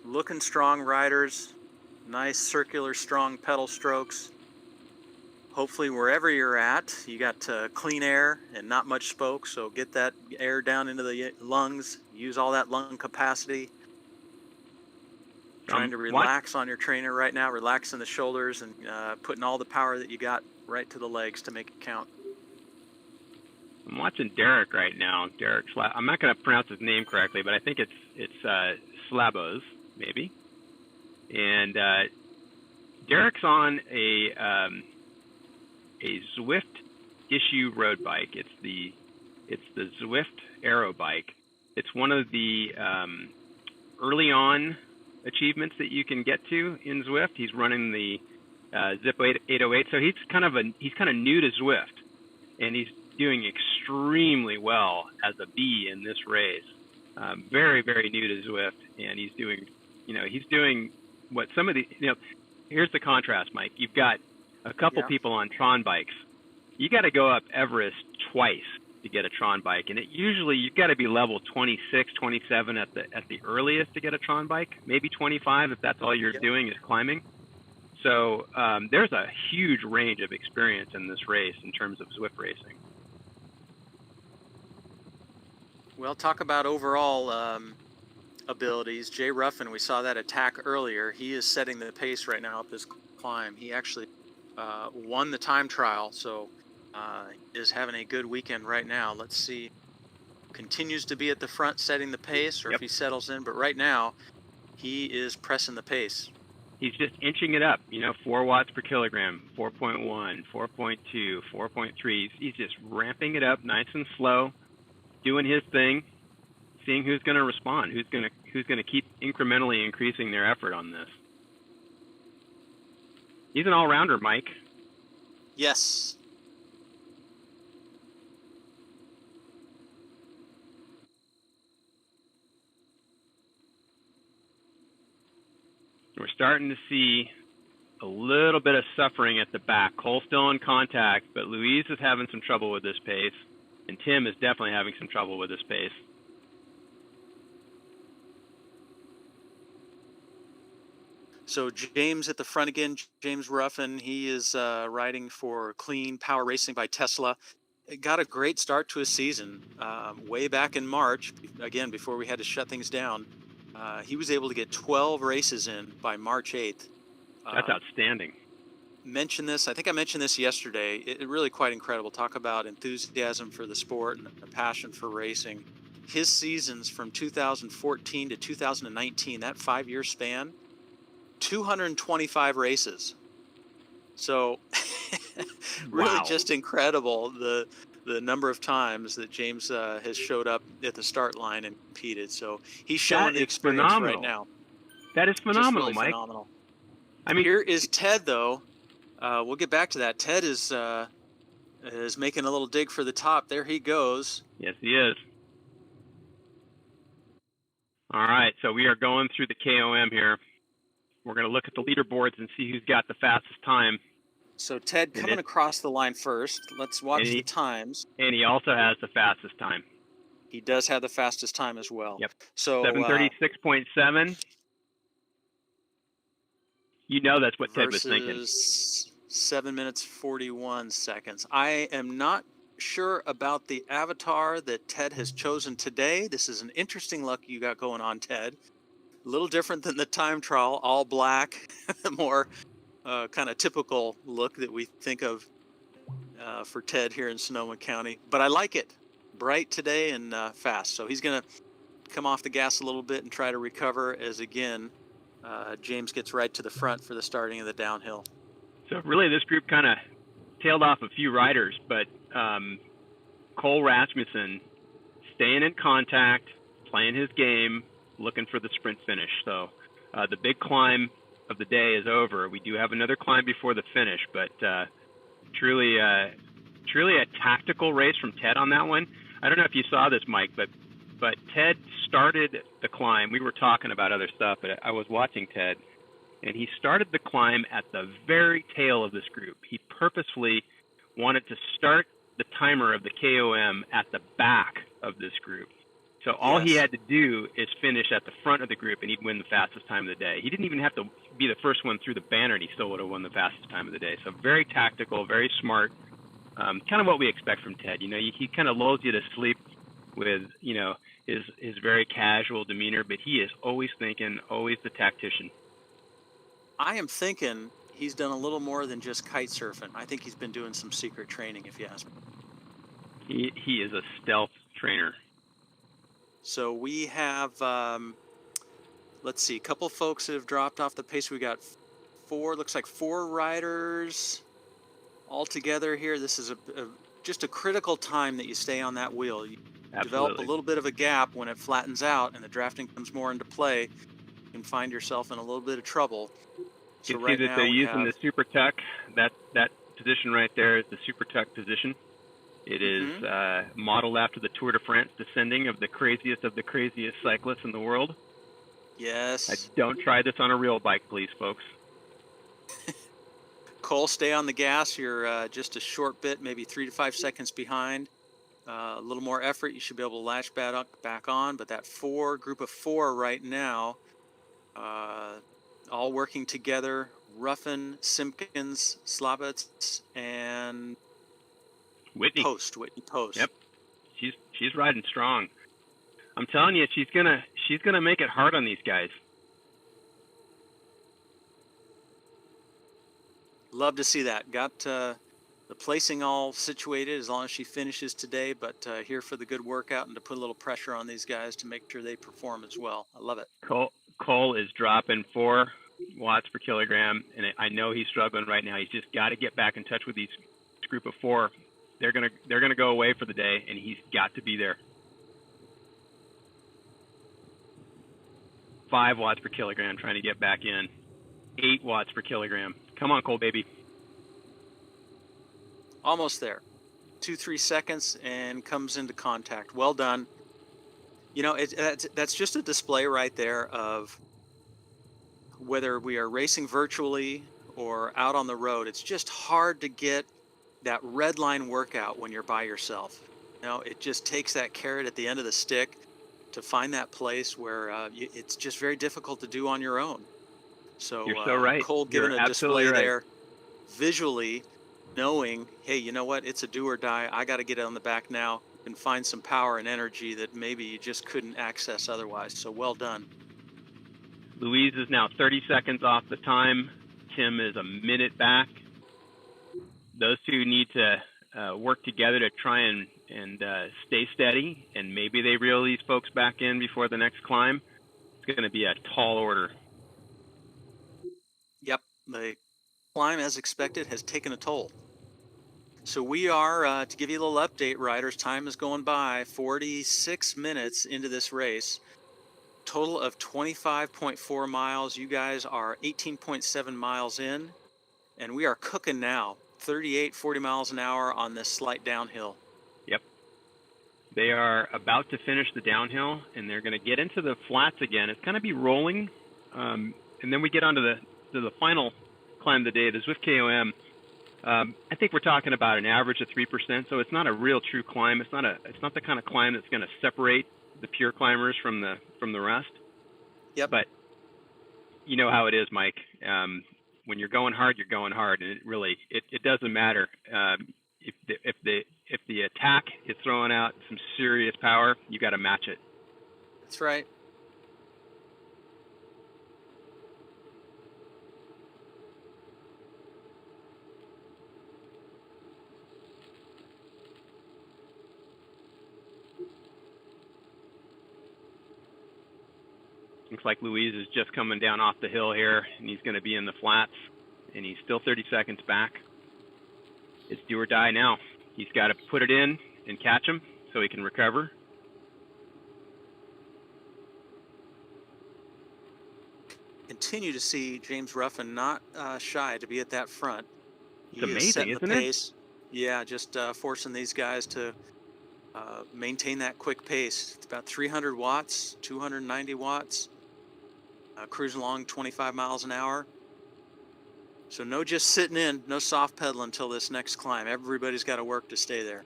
Looking strong riders. Nice circular, strong pedal strokes. Hopefully wherever you're at, you got clean air and not much smoke, so get that air down into the lungs. Use all that lung capacity. Trying to relax on your trainer right now, relaxing the shoulders and putting all the power that you got right to the legs to make it count. I'm watching Derek right now. I'm not going to pronounce his name correctly, but I think it's Slabos, maybe. And Derek's on a Zwift issue road bike. It's the Zwift Aero bike. It's one of the early on achievements that you can get to in Zwift. He's running the Zip 808, so he's kind of new to Zwift, and he's doing extremely well as a B in this race. Very, very new to Zwift, and he's doing what some of the, here's the contrast, Mike. You've got a couple people on Tron bikes. You got to go up Everest twice to get a Tron bike, and usually you've got to be level 26, 27 at the earliest to get a Tron bike, maybe 25 if that's all you're doing is climbing. So there's a huge range of experience in this race in terms of Zwift racing. Well, talk about overall abilities. Jay Ruffin, we saw that attack earlier. He is setting the pace right now up this climb. He actually won the time trial, so is having a good weekend right now. Let's see, continues to be at the front setting the pace, or if he settles in, but right now he is pressing the pace. He's just inching it up, 4 watts per kilogram, 4.1, 4.2, 4.3. He's just ramping it up nice and slow, doing his thing, seeing who's going to respond, who's going to keep incrementally increasing their effort on this. He's an all-rounder, Mike. Yes. We're starting to see a little bit of suffering at the back. Cole's still in contact, but Louise is having some trouble with this pace, and Tim is definitely having some trouble with this pace. So James at the front again, James Ruffin. He is riding for Clean Power Racing by Tesla. It got a great start to his season way back in March, again, before we had to shut things down. He was able to get 12 races in by March 8th. That's outstanding. I think I mentioned this yesterday. It really quite incredible. Talk about enthusiasm for the sport and a passion for racing. His seasons from 2014 to 2019, that 5-year span, 225 races. So really Wow. just incredible the number of times that James has showed up at the start line and competed. So he's showing the experience phenomenal. right now. That is phenomenal, really Mike. Phenomenal. I mean, here is Ted, though. We'll get back to that. Ted is making a little dig for the top. There he goes. Yes, he is. All right, so we are going through the KOM here. We're going to look at the leaderboards and see who's got the fastest time. So Ted coming across the line first. Let's watch the times. And he also has the fastest time. He does have the fastest time as well. Yep. So 7:36.7. You know that's what Ted was thinking. 7 minutes 41 seconds. I am not sure about the avatar that Ted has chosen today. This is an interesting look you got going on, Ted. A little different than the time trial, all black, more kind of typical look that we think of for Ted here in Sonoma County. But I like it. Bright today and fast. So he's going to come off the gas a little bit and try to recover as, again, James gets right to the front for the starting of the downhill. So really this group kind of tailed off a few riders, but Cole Rasmussen staying in contact, playing his game, looking for the sprint finish. So the big climb of the day is over. We do have another climb before the finish, but truly a tactical race from Ted on that one. I don't know if you saw this, Mike, but Ted started the climb. We were talking about other stuff, but I was watching Ted, and he started the climb at the very tail of this group. He purposefully wanted to start the timer of the KOM at the back of this group. So all he had to do is finish at the front of the group, and he'd win the fastest time of the day. He didn't even have to be the first one through the banner, and he still would have won the fastest time of the day. So very tactical, very smart, kind of what we expect from Ted. You know, he kind of lulls you to sleep with, you know, his very casual demeanor, but he is always thinking, always the tactician. I am thinking he's done a little more than just kite surfing. I think he's been doing some secret training, if you ask me. He is a stealth trainer. So we have, let's see, a couple folks that have dropped off the pace. We got looks like 4 riders all together here. This is just a critical time that you stay on that wheel. You develop a little bit of a gap when it flattens out and the drafting comes more into play. You can find yourself in a little bit of trouble. So you see that they're using the super tuck. That position right there is the super tuck position. It is modeled after the Tour de France descending of the craziest cyclists in the world. Yes. Don't try this on a real bike, please, folks. Cole, stay on the gas. You're just a short bit, maybe 3 to 5 seconds behind. A little more effort, you should be able to latch back on. But that group of 4 right now, all working together. Ruffin, Simpkins, Slabitz, and Whitney Post. Yep, she's riding strong. I'm telling you, she's gonna make it hard on these guys. Love to see that. Got the placing all situated as long as she finishes today, but here for the good workout and to put a little pressure on these guys to make sure they perform as well. I love it. Cole is dropping 4 watts per kilogram, and I know he's struggling right now. He's just got to get back in touch with these group of 4. They're gonna go away for the day, and he's got to be there. 5 watts per kilogram trying to get back in. 8 watts per kilogram. Come on, Cole, baby. Almost there. 2-3 seconds and comes into contact. Well done. You know, that's just a display right there of whether we are racing virtually or out on the road. It's just hard to get that red line workout when you're by yourself. You know, it just takes that carrot at the end of the stick to find that place where it's just very difficult to do on your own. So, You're so right. Cole You're given a absolutely display right. there, visually knowing, hey, you know what? It's a do or die. I got to get it on the back now and find some power and energy that maybe you just couldn't access otherwise. So well done. Louise is now 30 seconds off the time. Tim is a minute back. Those two need to work together to try and stay steady, and maybe they reel these folks back in before the next climb. It's going to be a tall order. Yep, the climb, as expected, has taken a toll. So we are, to give you a little update, riders, time is going by, 46 minutes into this race. Total of 25.4 miles. You guys are 18.7 miles in, and we are cooking now. 38, 40 miles an hour on this slight downhill. Yep. They are about to finish the downhill, and they're going to get into the flats again. It's going to be rolling, and then we get onto the final climb of the day, the Zwift KOM. I think we're talking about an average of 3%, so it's not a real true climb. It's not the kind of climb that's going to separate the pure climbers from the rest. Yep. But you know how it is, Mike. When you're going hard, you're going hard, and it doesn't matter if the attack is throwing out some serious power. You got to match it. That's right. Looks like Louise is just coming down off the hill here, and he's going to be in the flats, and he's still 30 seconds back. It's do or die now. He's got to put it in and catch him so he can recover. Continue to see James Ruffin not shy to be at that front. It's amazing, isn't it? Yeah, just forcing these guys to maintain that quick pace. It's about 300 watts, 290 watts. Cruising along 25 miles an hour. So no just sitting in, no soft pedal until this next climb. Everybody's got to work to stay there.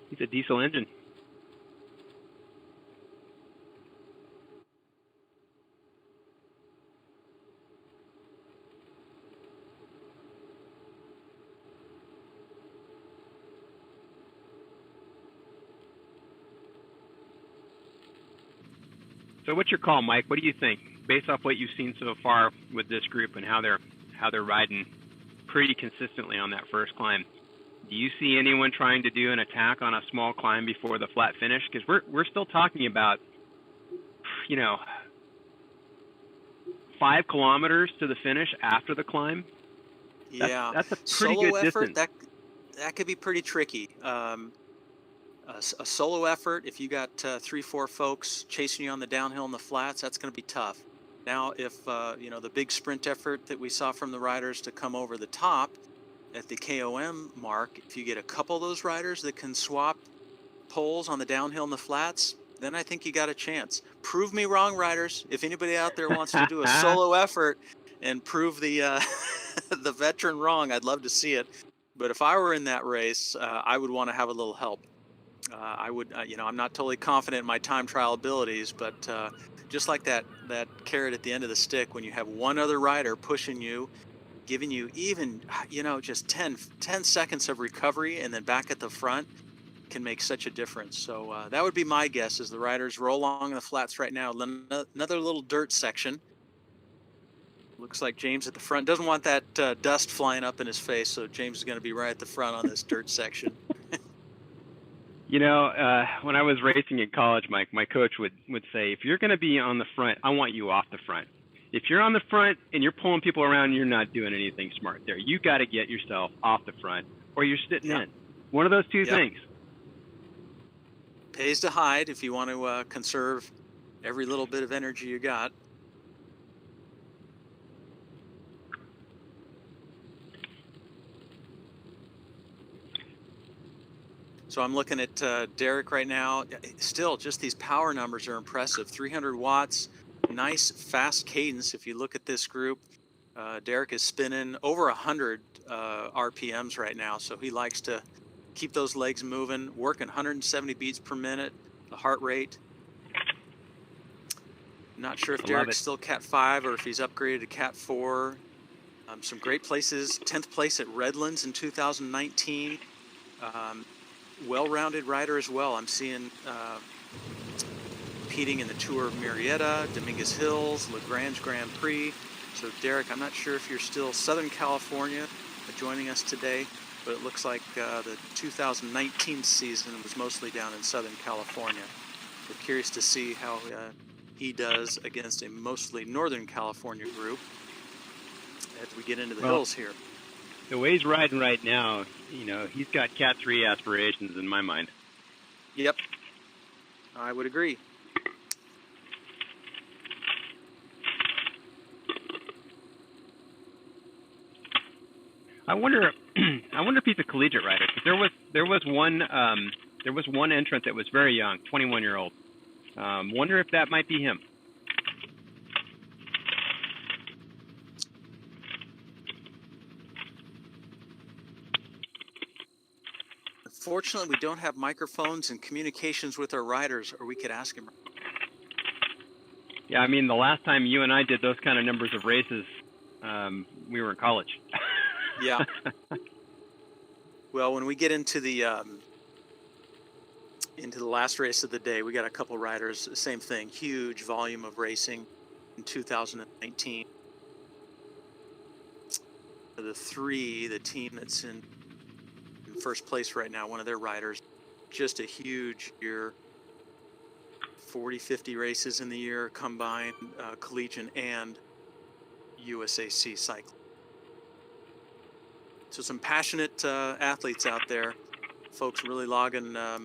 He's a diesel engine. So what's your call, Mike? What do you think, based off what you've seen so far with this group and how they're riding pretty consistently on that first climb? Do you see anyone trying to do an attack on a small climb before the flat finish? Because we're still talking about, 5 kilometers to the finish after the climb. That's a pretty solo good effort, distance. that could be pretty tricky. A solo effort, if you got 3-4 folks chasing you on the downhill and the flats, that's going to be tough. Now, if the big sprint effort that we saw from the riders to come over the top at the KOM mark, if you get a couple of those riders that can swap poles on the downhill and the flats, then I think you got a chance. Prove me wrong, riders. If anybody out there wants to do a solo effort and prove the the veteran wrong, I'd love to see it. But if I were in that race, I would want to have a little help. I would, I'm not totally confident in my time trial abilities, but just like that carrot at the end of the stick, when you have one other rider pushing you, giving you even, just 10 seconds of recovery and then back at the front can make such a difference. So that would be my guess as the riders roll along the flats right now. Another little dirt section. Looks like James at the front doesn't want that dust flying up in his face, so James is going to be right at the front on this dirt section. When I was racing in college, Mike, my coach would say, if you're going to be on the front, I want you off the front. If you're on the front and you're pulling people around, you're not doing anything smart there. You got to get yourself off the front or you're sitting in. One of those two things. Pays to hide if you want to conserve every little bit of energy you got. So I'm looking at Derek right now. Still, just these power numbers are impressive. 300 watts, nice fast cadence. If you look at this group, Derek is spinning over 100 RPMs right now. So he likes to keep those legs moving, working 170 beats per minute, the heart rate. Not sure if Derek's still Cat 5 or if he's upgraded to Cat 4. Some great places. 10th place at Redlands in 2019. Well-rounded rider as well. I'm seeing competing in the Tour of Murrieta, Dominguez Hills, Lagrange Grand Prix. So Derek, I'm not sure if you're still Southern California joining us today, but it looks like the 2019 season was mostly down in Southern California. We're curious to see how he does against a mostly Northern California group as we get into the hills here. The way he's riding right now, he's got Cat 3 aspirations in my mind. Yep, I would agree. I wonder if he's a collegiate rider. There was one entrant that was very young, 21-year-old. Wonder if that might be him. Fortunately, we don't have microphones and communications with our riders, or we could ask him. Yeah, I mean, the last time you and I did those kind of numbers of races, we were in college. Yeah. Well, when we get into the last race of the day, we got a couple riders. Same thing, huge volume of racing in 2019. The team that's in first place right now, one of their riders, just a huge year. 40, 50 races in the year combined, collegiate and USAC cycling. So some passionate athletes out there, folks really logging a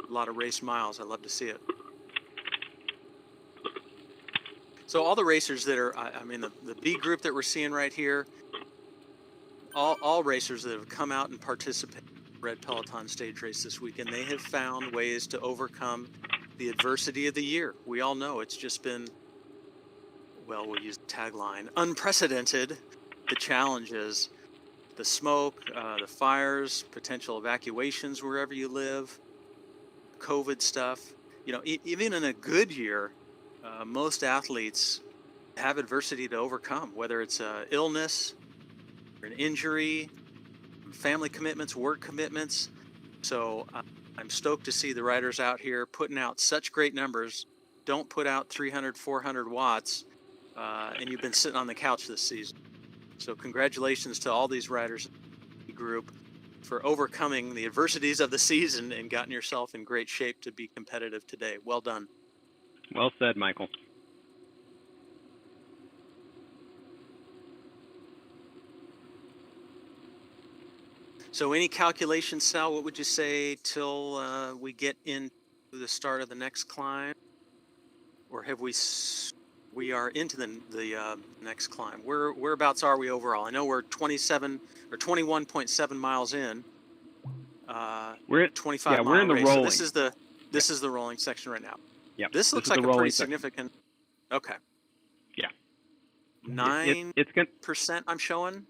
lot of race miles. I love to see it. So all the racers that are, the B group that we're seeing right here, all racers that have come out and participated in the Red Peloton stage race this weekend, they have found ways to overcome the adversity of the year. We all know it's just been, well, we'll use the tagline, unprecedented. The challenges, the smoke, the fires, potential evacuations wherever you live, COVID stuff. Even in a good year, most athletes have adversity to overcome, whether it's illness, or an injury, family commitments, work commitments. So I'm stoked to see the riders out here putting out such great numbers. Don't put out 300, 400 watts, and you've been sitting on the couch this season. So congratulations to all these riders in the group for overcoming the adversities of the season and gotten yourself in great shape to be competitive today. Well done. Well said, Michael. So any calculations, Sal, what would you say till we get into the start of the next climb? Or have we are into the next climb? Whereabouts are we overall? I know we're 27 or 21.7 miles in. We're at 25 we're in the race. rolling. So this is the rolling section right now. Yeah. This looks like a pretty significant. Okay. Yeah. 9% I'm showing.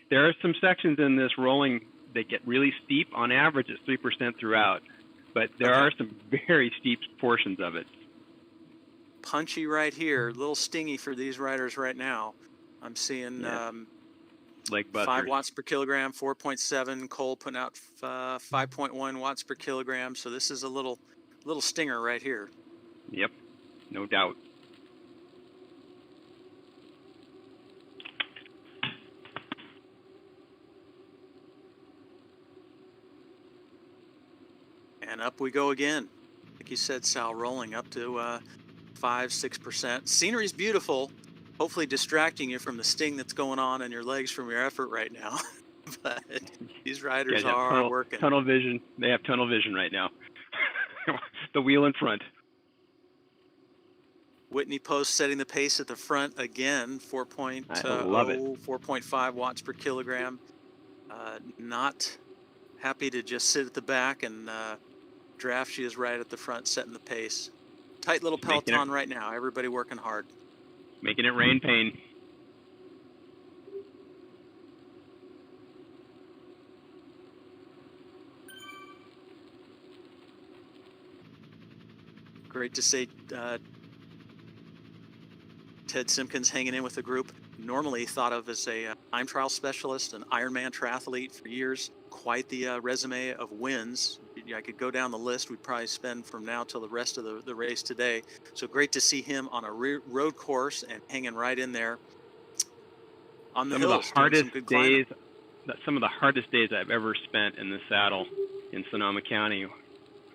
There are some sections in this rolling that get really steep. On average, it's 3% throughout, but there are some very steep portions of it. Punchy right here, a little stingy for these riders right now. I'm seeing like 5 watts per kilogram, 4.7. Cole putting out 5.1 watts per kilogram. So this is a little stinger right here. Yep, no doubt. And up we go again. Like you said, Sal, rolling up to 5-6%. Scenery's beautiful. Hopefully distracting you from the sting that's going on in your legs from your effort right now. But these riders are working. Tunnel vision. They have tunnel vision right now. The wheel in front. Whitney Post setting the pace at the front again, 4.0, I love it. 4.5 watts per kilogram. Not happy to just sit at the back and draft. She is right at the front, setting the pace. Tight little Peloton right now. Everybody working hard. Making it rain pain. Great to see Ted Simpkins hanging in with the group. Normally thought of as a time trial specialist, an Ironman triathlete for years. Quite the resume of wins. I could go down the list. We'd probably spend from now till the rest of the race today. So great to see him on a road course and hanging right in there on the hills. Some of the hardest days I've ever spent in the saddle in Sonoma County.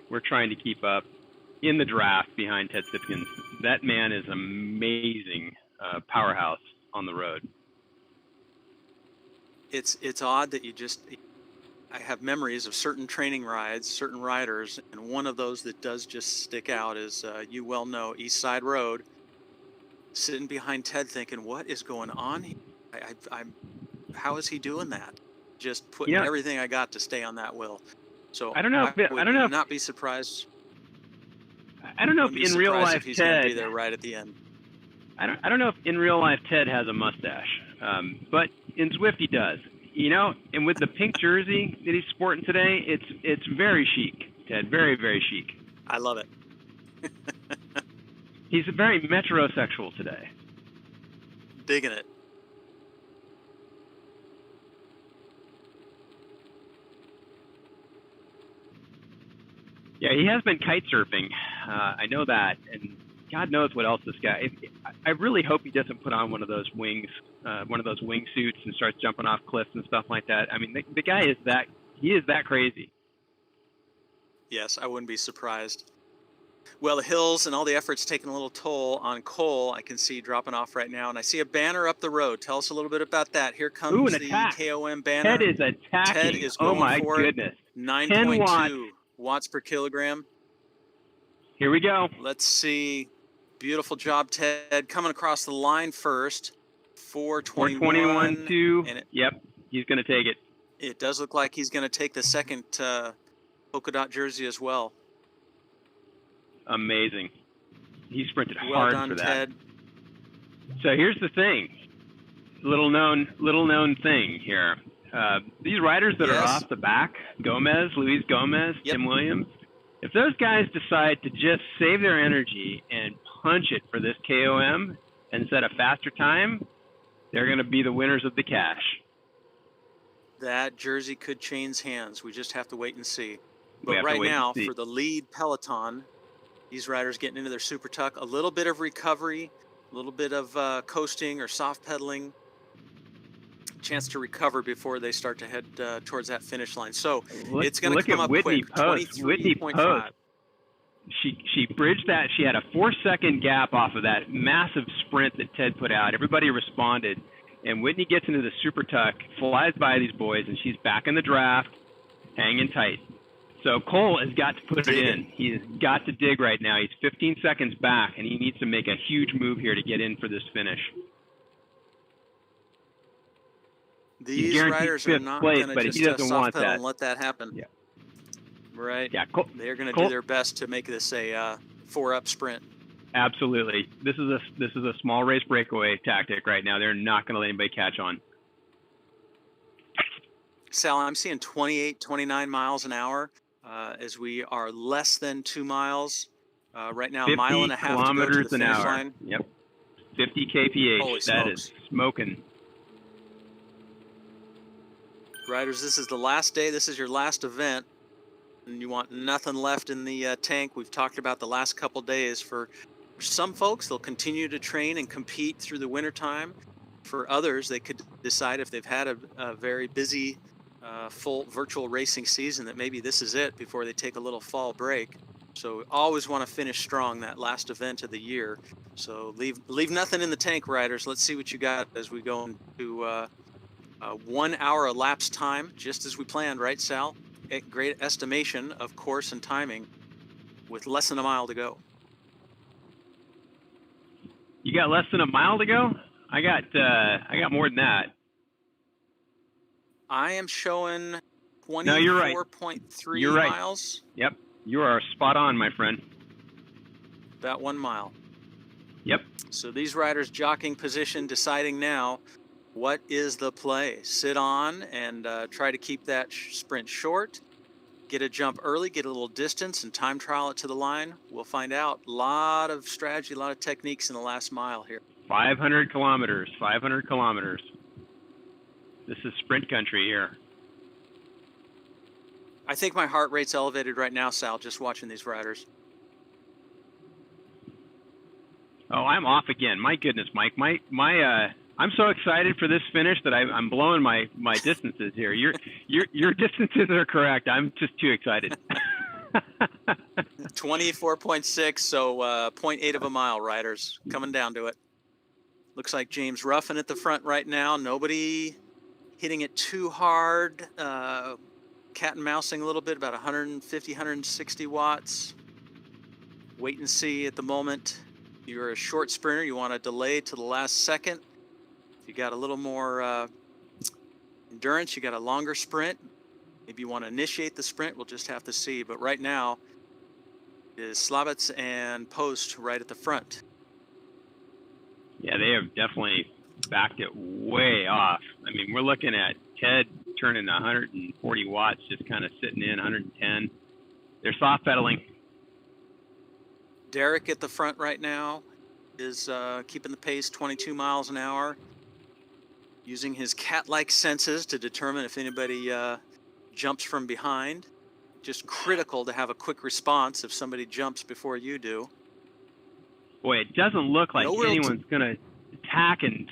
We're trying to keep up in the draft behind Ted Simpkins. That man is amazing powerhouse on the road. It's odd that I have memories of certain training rides, certain riders, and one of those that does just stick out is, you well know, East Side Road. Sitting behind Ted thinking, what is going on here? How is he doing that? Just putting everything I got to stay on that wheel. So I would not be surprised. I don't know if in real life he's Ted going to be there right at the end. I don't know if in real life Ted has a mustache, but in Zwift he does. You know, and with the pink jersey that he's sporting today, it's very chic, Ted. Very, very chic. I love it. He's very metrosexual today. Digging it. Yeah, he has been kite surfing. I know that, and God knows what else this guy. I really hope he doesn't put on one of those wings, one of those wingsuits, and starts jumping off cliffs and stuff like that. I mean, the guy is that crazy. Yes, I wouldn't be surprised. Well, the hills and all the efforts taking a little toll on Cole. I can see dropping off right now, and I see a banner up the road. Tell us a little bit about that. Here comes the KOM banner. Ted is attacking. Ted is going for goodness. 9.2 watts per kilogram. Here we go. Let's see. Beautiful job, Ted. Coming across the line first. 421.2. Yep, he's going to take it. It does look like he's going to take the second polka dot jersey as well. Amazing. He sprinted well hard done, for that. Ted. So here's the thing. Little known thing here. These riders that are off the back, Luis Gomez, Tim Williams, if those guys decide to just save their energy and punch it for this KOM and set a faster time, they're going to be the winners of the cash. That jersey could change hands. We just have to wait and see. But right now, for the lead Peloton, these riders getting into their super tuck, a little bit of recovery, a little bit of coasting or soft pedaling, chance to recover before they start to head towards that finish line. So it's going to come up Whitney quick. Post. Whitney Post. She bridged that. She had a 4-second gap off of that massive sprint that Ted put out. Everybody responded, and Whitney gets into the super tuck, flies by these boys, and she's back in the draft, hanging tight. So Cole has got to put it in. He's got to dig right now. He's 15 seconds back, and he needs to make a huge move here to get in for this finish. These riders are not going to just soft pedal and let that happen. Yeah. Right? Yeah. They're going to do their best to make this a 4-up sprint. Absolutely. This is a small race breakaway tactic right now. They're not going to let anybody catch on. Sal, I'm seeing 28, 29 miles an hour as we are less than 2 miles. Right now, a mile and a half to go to the finish line. Yep. 50 kph. Holy that smokes. Is smoking. Riders, this is the last day. This is your last event. And you want nothing left in the tank. We've talked about the last couple days. For some folks, they'll continue to train and compete through the wintertime. For others, they could decide if they've had a very busy, full virtual racing season that maybe this is it before they take a little fall break. So always want to finish strong that last event of the year. So leave nothing in the tank, riders. Let's see what you got as we go into 1 hour elapsed time, just as we planned, right, Sal? A great estimation of course and timing with less than a mile to go. got less than a mile to go? I got more than that. I am showing No, you're right. 24.3 You're right. miles. Yep. You are spot on, my friend. About 1 mile. Yep. So these riders jockeying position, deciding now what is the play. Sit on and try to keep that sprint short. Get a jump early, get a little distance, and time trial it to the line. We'll find out. A lot of strategy, a lot of techniques in the last mile here. 500 kilometers. 500 kilometers. This is sprint country here. I think my heart rate's elevated right now, Sal, just watching these riders. Oh, I'm off again. My goodness, Mike. I'm so excited for this finish that I'm blowing my distances here. Your distances are correct. I'm just too excited. 24.6, so 0.8 of a mile, riders. Coming down to it. Looks like James Ruffin at the front right now. Nobody hitting it too hard. Cat and mousing a little bit, about 150, 160 watts. Wait and see at the moment. You're a short sprinter. You want to delay to the last second. If you got a little more endurance, you got a longer sprint. Maybe you want to initiate the sprint. We'll just have to see. But right now is Slavitz and Post right at the front. Yeah, they have definitely backed it way off. I mean, we're looking at Ted turning 140 watts, just kind of sitting in 110. They're soft pedaling. Derek at the front right now is keeping the pace, 22 miles an hour, using his cat-like senses to determine if anybody jumps from behind. Just critical to have a quick response if somebody jumps before you do. Boy, it doesn't look like anyone's going to attack and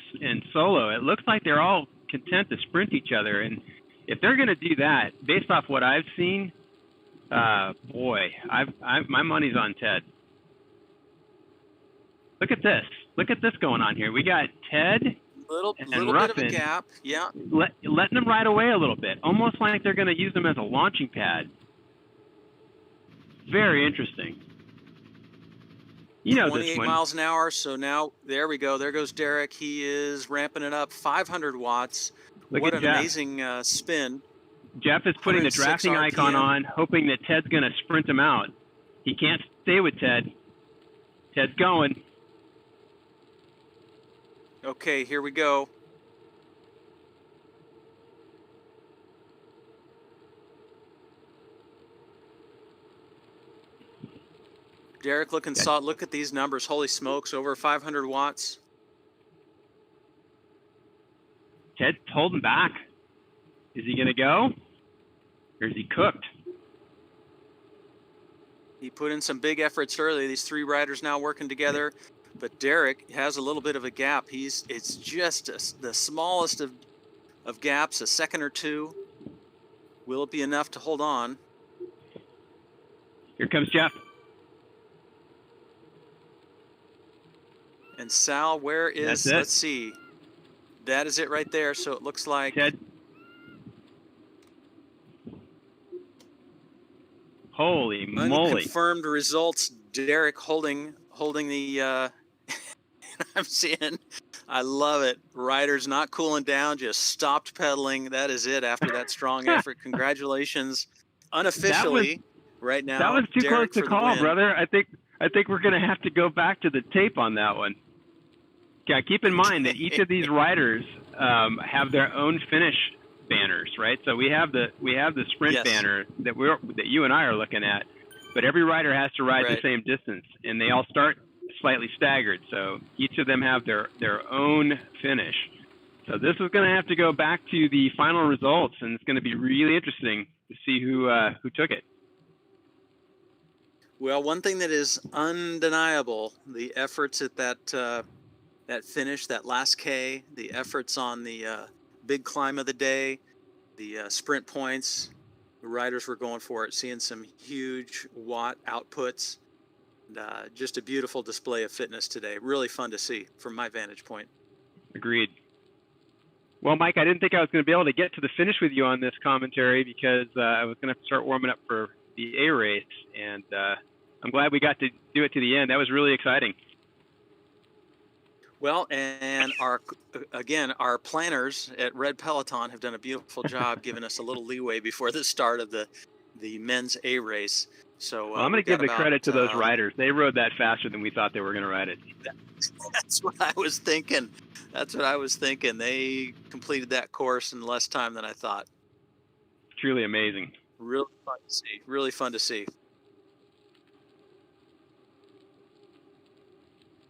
solo. It looks like they're all content to sprint each other. And if they're going to do that, based off what I've seen, boy, my money's on Ted. Look at this. Look at this going on here. We got Ted little and bit Ruffin of a gap, yeah. Letting them ride away a little bit, almost like they're going to use them as a launching pad. Very interesting. You know this 28 one. miles an hour, so now, there we go. There goes Derek. He is ramping it up, 500 watts. What an amazing spin. Jeff is putting the drafting icon on, hoping that Ted's going to sprint him out. He can't stay with Ted. Ted's going. Okay, here we go. Derek looking solid. Look at these numbers. Holy smokes, over 500 watts. Ted's holding back. Is he going to go? Or is he cooked? He put in some big efforts early. These three riders now working together. But Derek has a little bit of a gap. It's just the smallest of gaps, a second or two. Will it be enough to hold on? Here comes Jeff. And Sal, where is, let's see. That is it right there. So it looks like Ted. Holy moly. Unconfirmed results. Derek holding the I'm seeing, I love it. Riders not cooling down, just stopped pedaling. That is it after that strong effort. Congratulations. Unofficially, right now. That was too Derek close to call, brother. I think we're going to have to go back to the tape on that one. Yeah, keep in mind that each of these riders have their own finish banners, right? So we have the sprint banner that you and I are looking at, but every rider has to ride the same distance, and they all start slightly staggered. So each of them have their own finish. So this is going to have to go back to the final results, and it's going to be really interesting to see who took it. Well, one thing that is undeniable, the efforts at that finish, that last K, the efforts on the big climb of the day, the sprint points, the riders were going for it, seeing some huge watt outputs. And, just a beautiful display of fitness today. Really fun to see from my vantage point. Agreed. Well, Mike, I didn't think I was going to be able to get to the finish with you on this commentary because I was going to have to start warming up for the A race, and I'm glad we got to do it to the end. That was really exciting. Well, and our planners at Red Peloton have done a beautiful job giving us a little leeway before the start of the men's A race. So Well, I'm going we've to give got the about credit to those riders. They rode that faster than we thought they were going to ride it. that's what I was thinking. That's what I was thinking. They completed that course in less time than I thought. Truly amazing. Really fun to see. Really fun to see.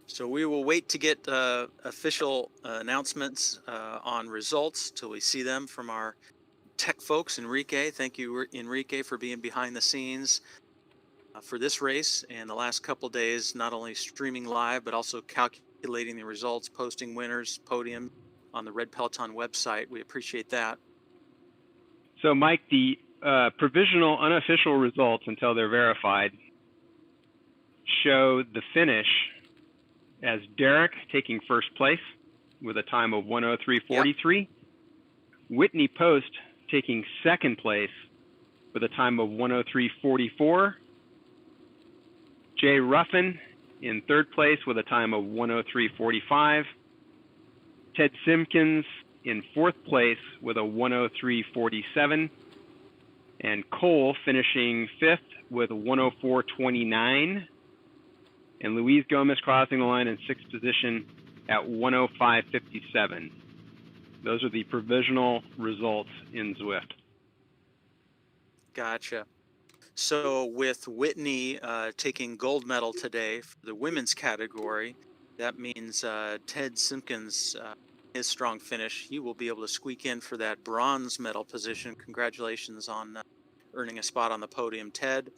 So we will wait to get official announcements on results till we see them from our tech folks. Enrique, thank you, Enrique, for being behind the scenes for this race and the last couple days, not only streaming live, but also calculating the results, posting winners, podium on the Red Peloton website. We appreciate that. So, Mike, the provisional unofficial results until they're verified show the finish as Derek taking first place with a time of 103.43. Yep. Whitney Post taking second place with a time of 103.44. Jay Ruffin in third place with a time of 103.45. Ted Simpkins in fourth place with a 103.47. And Cole finishing fifth with a 104.29. And Luis Gomez crossing the line in sixth position at 105.57. Those are the provisional results in Zwift. Gotcha. So with Whitney taking gold medal today for the women's category, that means Ted Simpkins, his strong finish, he will be able to squeak in for that bronze medal position. Congratulations on earning a spot on the podium, Ted.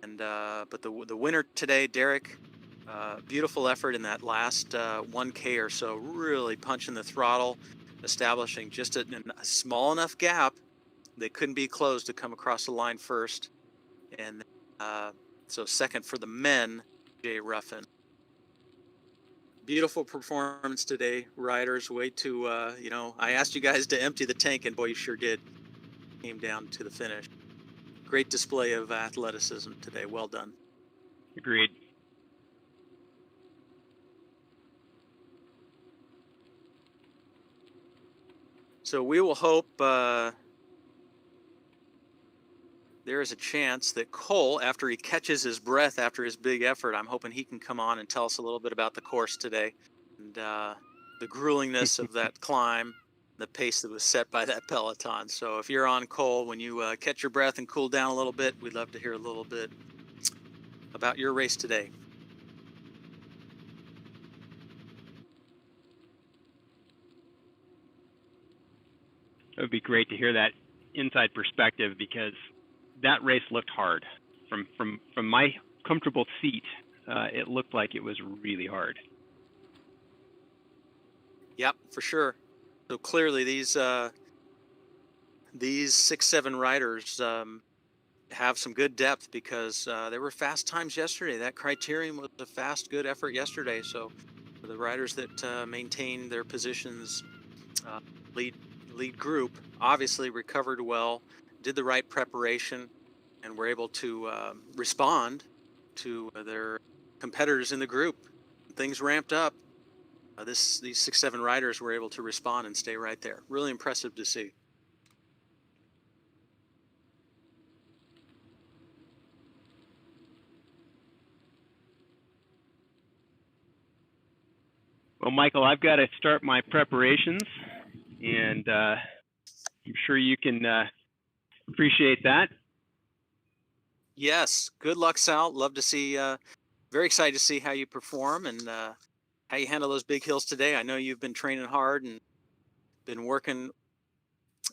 And but the winner today, Derek, beautiful effort in that last 1K or so, really punching the throttle, establishing just a small enough gap they couldn't be closed to come across the line first. And so second for the men, Jay Ruffin. Beautiful performance today, riders. Way to, I asked you guys to empty the tank, and boy, you sure did. Came down to the finish. Great display of athleticism today. Well done. Agreed. So we will hope there is a chance that Cole, after he catches his breath after his big effort, I'm hoping he can come on and tell us a little bit about the course today and the gruelingness of that climb, the pace that was set by that Peloton. So if you're on, Cole, when you catch your breath and cool down a little bit, we'd love to hear a little bit about your race today. It would be great to hear that inside perspective, because that race looked hard. From my comfortable seat, it looked like it was really hard. Yep, for sure. So clearly these 6-7 riders have some good depth, because there were fast times yesterday. That criterion was a fast, good effort yesterday. So for the riders that maintained their positions, lead group obviously recovered well, did the right preparation, and were able to respond to their competitors in the group. Things ramped up. These 6-7 riders were able to respond and stay right there. Really impressive to see. Well, Michael, I've got to start my preparations, and I'm sure you can appreciate that. Yes. Good luck, Sal. Love to see, very excited to see how you perform and how you handle those big hills today. I know you've been training hard and been working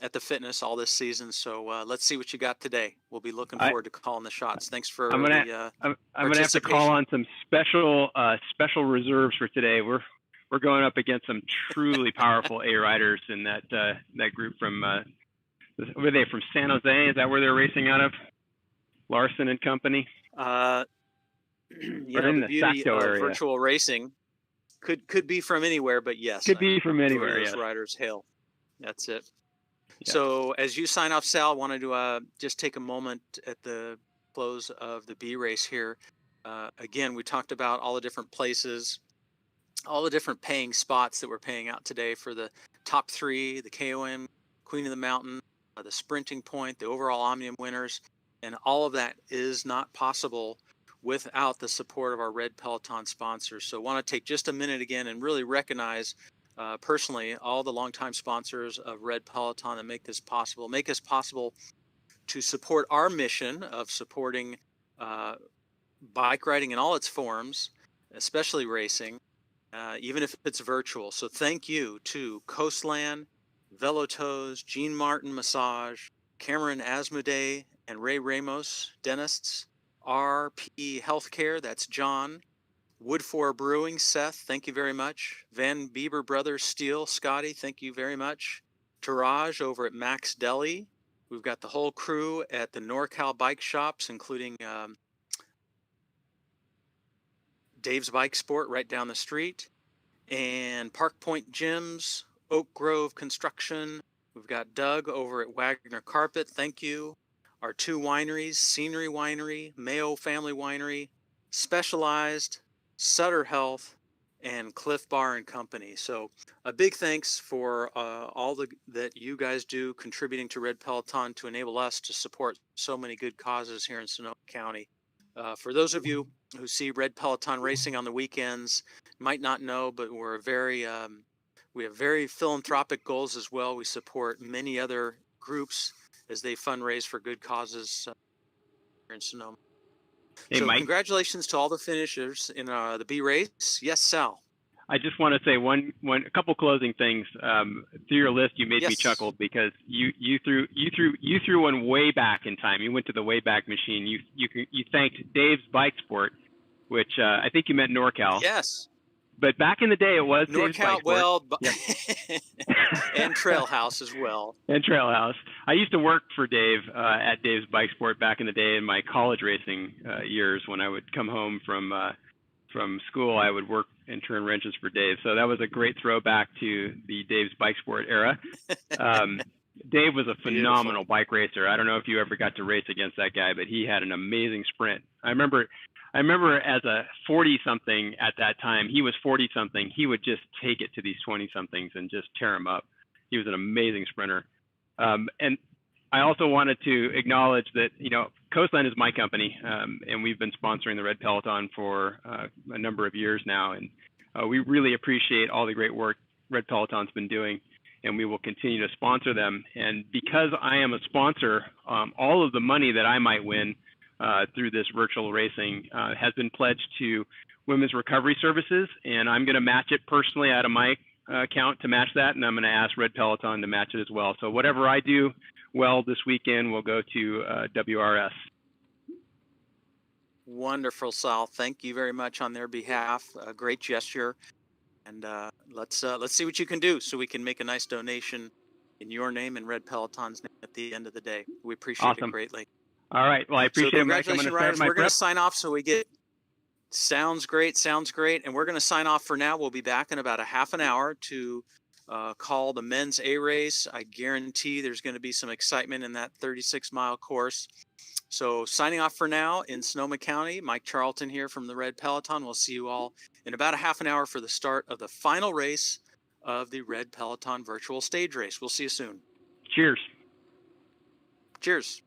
at the fitness all this season. So let's see what you got today. We'll be looking forward to calling the shots. Thanks for I'm gonna have to call on some special reserves for today. We're going up against some truly powerful A riders in that group from were they from San Jose? Is that where they're racing out of? Larson and company. The beauty of virtual racing could be from anywhere, but yes, could be from anywhere. Those riders hail. That's it. Yeah. So as you sign off, Sal, I wanted to just take a moment at the close of the B race here. Again, we talked about all the different places all the different paying spots that we're paying out today for the top three, the KOM, Queen of the Mountain, the sprinting point, the overall Omnium winners, and all of that is not possible without the support of our Red Peloton sponsors. So I want to take just a minute again and really recognize personally all the longtime sponsors of Red Peloton that make us possible to support our mission of supporting bike riding in all its forms, especially racing, even if it's virtual. So thank you to Coastland, Velotoes, Gene Martin Massage, Cameron Asmodee, and Ray Ramos, dentists, RP Healthcare, that's John, Woodford Brewing, Seth, thank you very much. Van Bieber Brothers Steel, Scotty, thank you very much. Taraj over at Max Deli. We've got the whole crew at the NorCal Bike Shops, including Dave's Bike Sport right down the street, and Park Point Gyms, Oak Grove Construction. We've got Doug over at Wagner Carpet, thank you. Our two wineries, Scenery Winery, Mayo Family Winery, Specialized, Sutter Health, and Cliff Bar and Company. So a big thanks for all that you guys do contributing to Red Peloton to enable us to support so many good causes here in Sonoma County. For those of you who see Red Peloton racing on the weekends, might not know, but we have very philanthropic goals as well. We support many other groups as they fundraise for good causes here in Sonoma. Hey, so Mike. Congratulations to all the finishers in the B race. Yes, Sal. I just want to say a couple closing things. Through your list, you made me chuckle because you threw one way back in time. You went to the way back machine. You thanked Dave's Bike Sport, which I think you meant NorCal. Yes. But back in the day, it was Dave's Bike Sport. Well, yep. And Trail House as well. And Trail House. I used to work for Dave at Dave's Bike Sport back in the day in my college racing years. When I would come home from school, I would work and turn wrenches for Dave. So that was a great throwback to the Dave's Bike Sport era. Dave was a phenomenal bike racer. I don't know if you ever got to race against that guy, but he had an amazing sprint. I remember as a 40-something at that time, he was 40-something, he would just take it to these 20-somethings and just tear them up. He was an amazing sprinter. And I also wanted to acknowledge that, Coastland is my company, and we've been sponsoring the Red Peloton for a number of years now. And we really appreciate all the great work Red Peloton's been doing, and we will continue to sponsor them. And because I am a sponsor, all of the money that I might win through this virtual racing has been pledged to Women's Recovery Services, and I'm going to match it personally out of my account to match that, and I'm going to ask Red Peloton to match it as well. So whatever I do well this weekend will go to WRS. Wonderful, Sal. Thank you very much on their behalf. A great gesture, and let's see what you can do so we can make a nice donation in your name and Red Peloton's name at the end of the day. We appreciate it greatly. All right. Well, I appreciate it, Mike. Congratulations, riders. We're going to sign off so we get. Sounds great. And we're going to sign off for now. We'll be back in about a half an hour to call the men's A race. I guarantee there's going to be some excitement in that 36-mile course. So signing off for now in Sonoma County, Mike Charlton here from the Red Peloton. We'll see you all in about a half an hour for the start of the final race of the Red Peloton virtual stage race. We'll see you soon. Cheers. Cheers.